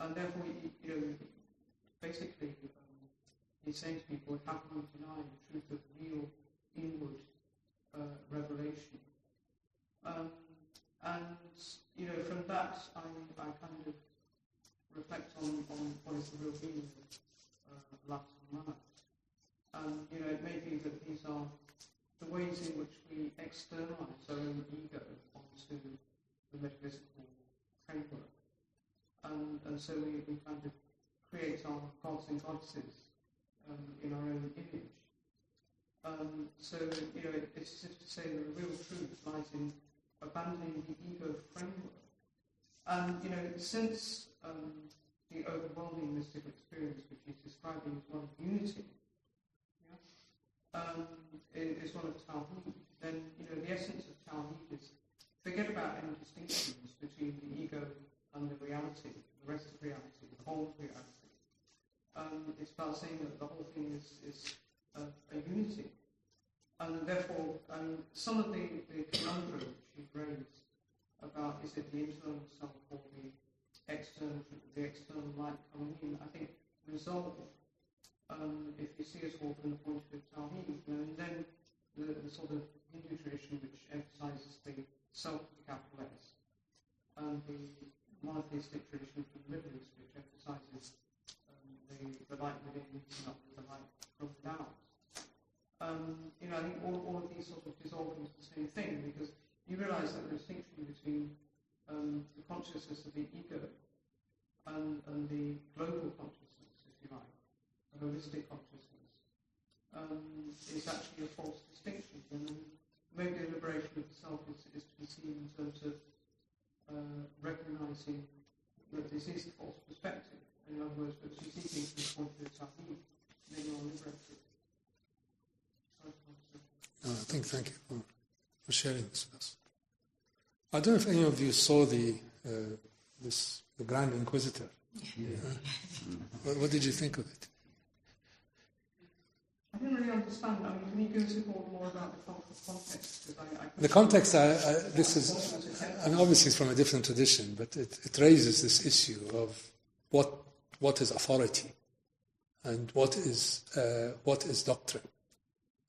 And therefore, basically, he's saying to people, how can you deny the truth of real inward revelation? And from that, I kind of reflect on what is the real meaning of Lat and Manat. And it may be that these are the ways in which we externalize our own ego onto the metaphysical framework. And so we kind of create our gods and goddesses in our own image. So it's as if to say that the real truth lies in abandoning the ego framework. And since the overwhelming mystical experience, which he's describing as one of unity, is one of Tawheed, then the essence of Tawheed is forget about any distinctions between the ego and the reality, the rest of reality, the whole of reality. It's about saying that the whole thing is a unity. And therefore, some of the conundrum which you've raised about is it the internal self or the external light coming in, I think resolve if you see us all from the point of view of Tawheed, and then the sort of Hindu tradition which emphasizes the self with a capital S, and the monotheistic tradition from the Middle East which emphasizes the light within not the light from without. I think all of these sort of dissolve into the same thing, because you realize that the distinction between the consciousness of the ego and the global consciousness, if you like, a holistic consciousness, is actually a false distinction. And maybe the liberation of the self is to be seen in terms of recognizing that this is a false perspective. In other words, that you see things from the point of view of Tawheed, then you're liberated. Thank you for sharing this with us. I don't know if any of you saw the Grand Inquisitor. Yeah. What did you think of it? I didn't really understand. Can you give us a more about the context? The context, this is, obviously it's from a different tradition, but it raises this issue of what is authority and what is doctrine,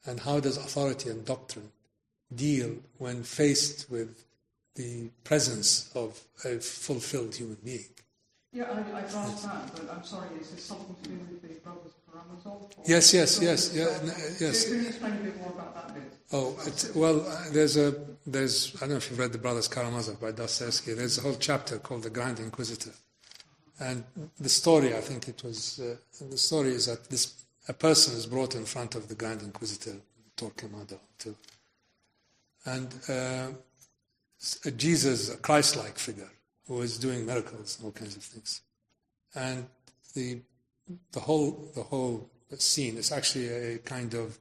and how does authority and doctrine deal when faced with the presence of a fulfilled human being. Yeah, I grant that, but I'm sorry, is this something to do with the brothers Karamazov? Yes. Can you explain a bit more about that bit? Oh, well, there's I don't know if you've read The Brothers Karamazov by Dostoevsky. There's a whole chapter called The Grand Inquisitor. And the story, I think it was, the story is that a person is brought in front of the Grand Inquisitor, Torquemada, and Jesus, a Christ-like figure, who is doing miracles and all kinds of things. And the whole scene is actually a kind of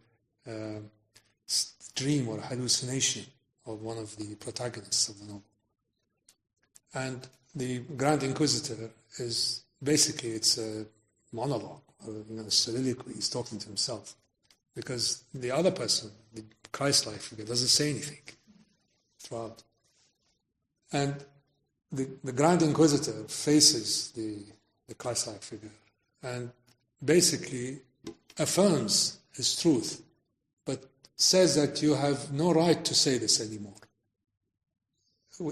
dream or hallucination of one of the protagonists of the novel. And the Grand Inquisitor is basically, it's a monologue, a soliloquy. He's talking to himself, because the other person, the Christ-like figure, doesn't say anything throughout. And the Grand Inquisitor faces the Christ-like figure and basically affirms his truth, but says that you have no right to say this anymore.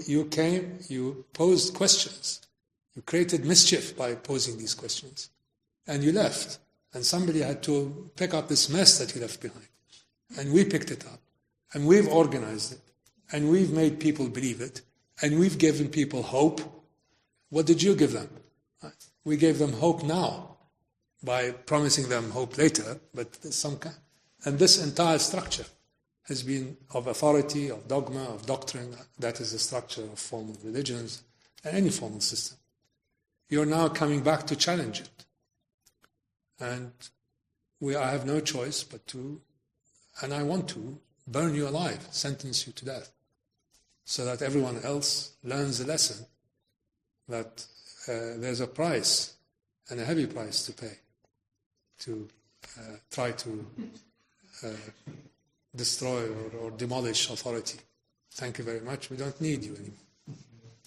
You came, you posed questions, you created mischief by posing these questions, and you left. And somebody had to pick up this mess that you left behind. And we picked it up, and we've organized it, and we've made people believe it, and we've given people hope. What did you give them? We gave them hope now by promising them hope later, but some kind. And this entire structure has been of authority, of dogma, of doctrine. That is the structure of formal religions and any formal system. You're now coming back to challenge it. And I have no choice but to, and I want to, burn you alive, sentence you to death, so that everyone else learns the lesson that there's a price, and a heavy price to pay, to try to destroy or demolish authority. Thank you very much. We don't need you anymore.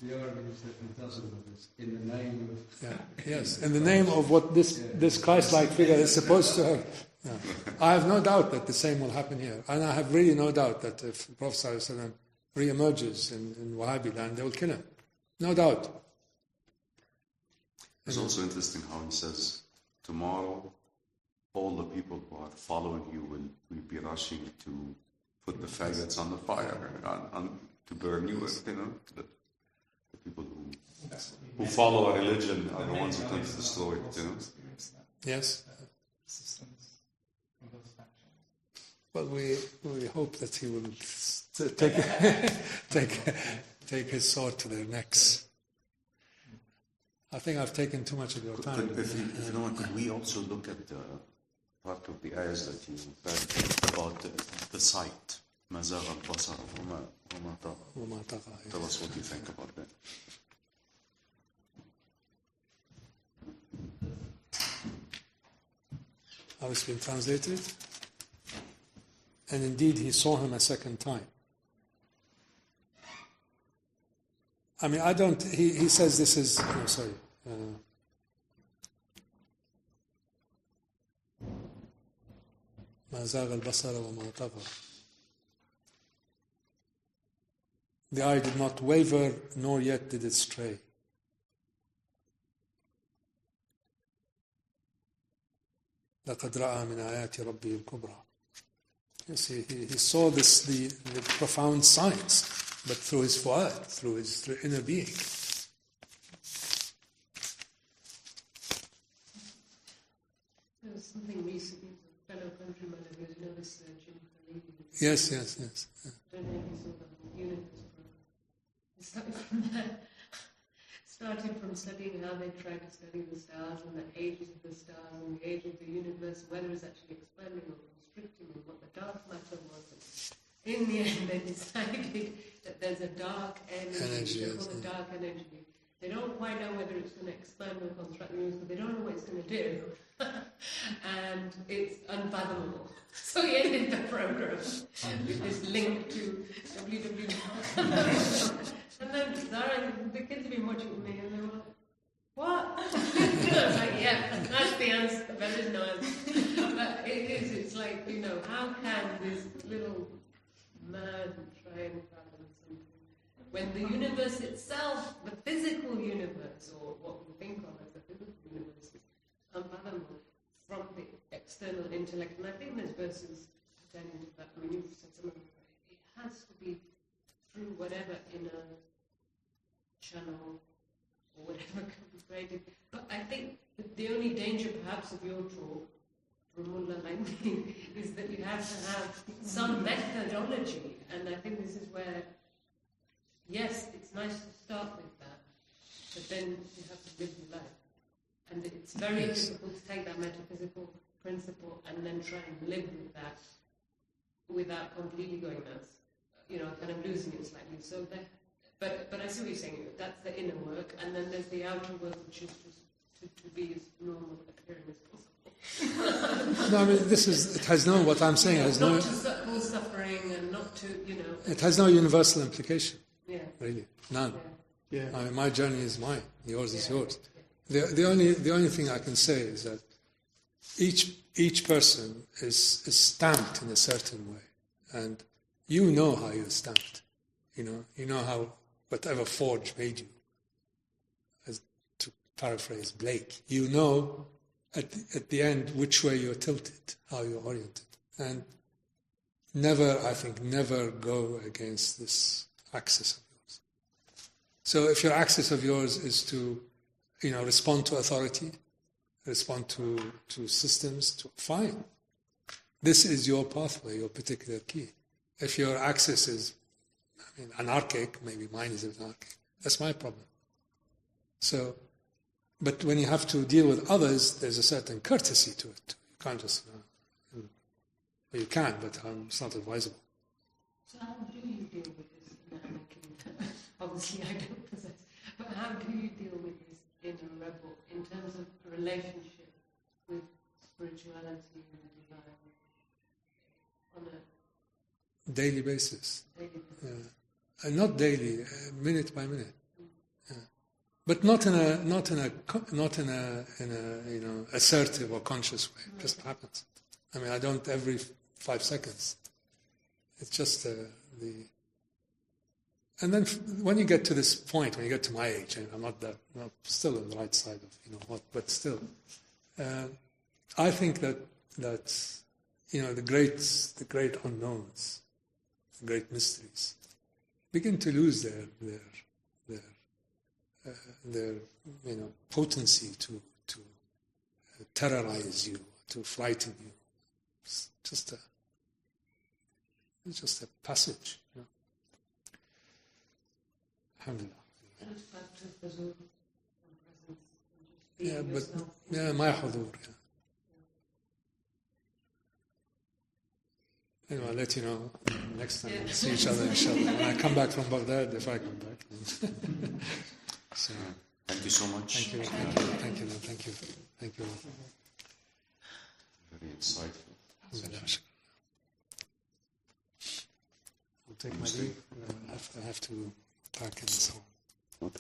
The irony is that he does all of this in the name of... Yes, in the name of what this Christ-like figure is supposed to have. Yeah. I have no doubt that the same will happen here. And I have really no doubt that if the Prophet ﷺ re-emerges in Wahhabi land, they will kill him. No doubt. It's also interesting how he says, tomorrow all the people who are following you will be rushing to put the faggots on the fire and to burn you, the people who follow a religion are the ones who tend to destroy it, Yes. Systems of those factions. Well, we hope that he will take his sword to their necks. I think I've taken too much of your time. If you don't mind, could we also look at the part of the ayahs that you read about the sight? ما زاغ البصر وما طغى. Tell us what you think about that. How it's been translated? And indeed, he saw him a second time. I mean, he says this is, ما زاغ البصر وما طغى. The eye did not waver, nor yet did it stray. لقد رأى من آيات ربه الكبرى. Yes, he saw the profound signs, but through his fu'ad, through his inner being. There was something recently with a fellow countryman of yours, you know this Jim Khaleedi? Yes. I don't know if you saw the whole universe program. It started from that. Started from studying how they tried to study the stars and the ages of the stars and the age of the universe, whether it's actually expanding or constricting and what the dark matter was. And in the end, they decided that there's a dark energy, a dark energy. They don't quite know whether it's going to expand or contract the universe, but they don't know what it's going to do. And it's unfathomable. So he ended the program with this link to www. And then the kids have been watching with me and they were like, what? I was like, yeah, that's the answer. There is no answer. But it's like, how can this little man try and fathom something when the universe itself, the physical universe, or what we think of external intellect, and I think there's verses pertaining to that. I mean, you've said some of it. It has to be through whatever inner channel or whatever can be created. But I think the only danger, perhaps, of your talk, from Mullah like me, is that you have to have some methodology, and I think this is where, yes, it's nice to start with that, but then you have to live your life. And it's very difficult to take that metaphysical principle and then try and live with that without completely going nuts, kind of losing it slightly. So that, but I see what you're saying. That's the inner work, and then there's the outer work, which is just to be as normal appearing as possible. No, I mean, it has no, what I'm saying has not to cause suffering and not to, It has no universal implication. Yeah. Really, none. Yeah. I mean, my journey is mine, yours is yours. The only thing I can say is that each person is stamped in a certain way, and you know how you're stamped. You know how whatever forge made you. As to paraphrase Blake, you know at the end which way you're tilted, how you're oriented, and I think never go against this axis of yours. So if your axis of yours is to respond to authority, respond to systems, fine. This is your pathway, your particular key. If your axis is, anarchic, maybe mine is anarchic. That's my problem. So, but when you have to deal with others, there's a certain courtesy to it. You can't just, well, you can, but it's not advisable. So how do you deal with this? Obviously I don't possess, but how do you deal with this inner rebel in terms of relationship with spirituality and the divine on a daily basis? And not daily, minute by minute. But not in a assertive or conscious way. It just happens. I don't every 5 seconds. It's just and then when you get to this point, when you get to my age, and I'm not still on the right side of but still, I think that the great unknowns, the great mysteries, begin to lose their potency to terrorize you, to frighten you. It's just a passage. Alhamdulillah. My hudur. Anyway, I'll let you know next time we see each other, inshallah. When I come back from Baghdad, if I come back. So, thank you so much. Thank you. Very insightful. I'll take my leave. I have to pack and so on.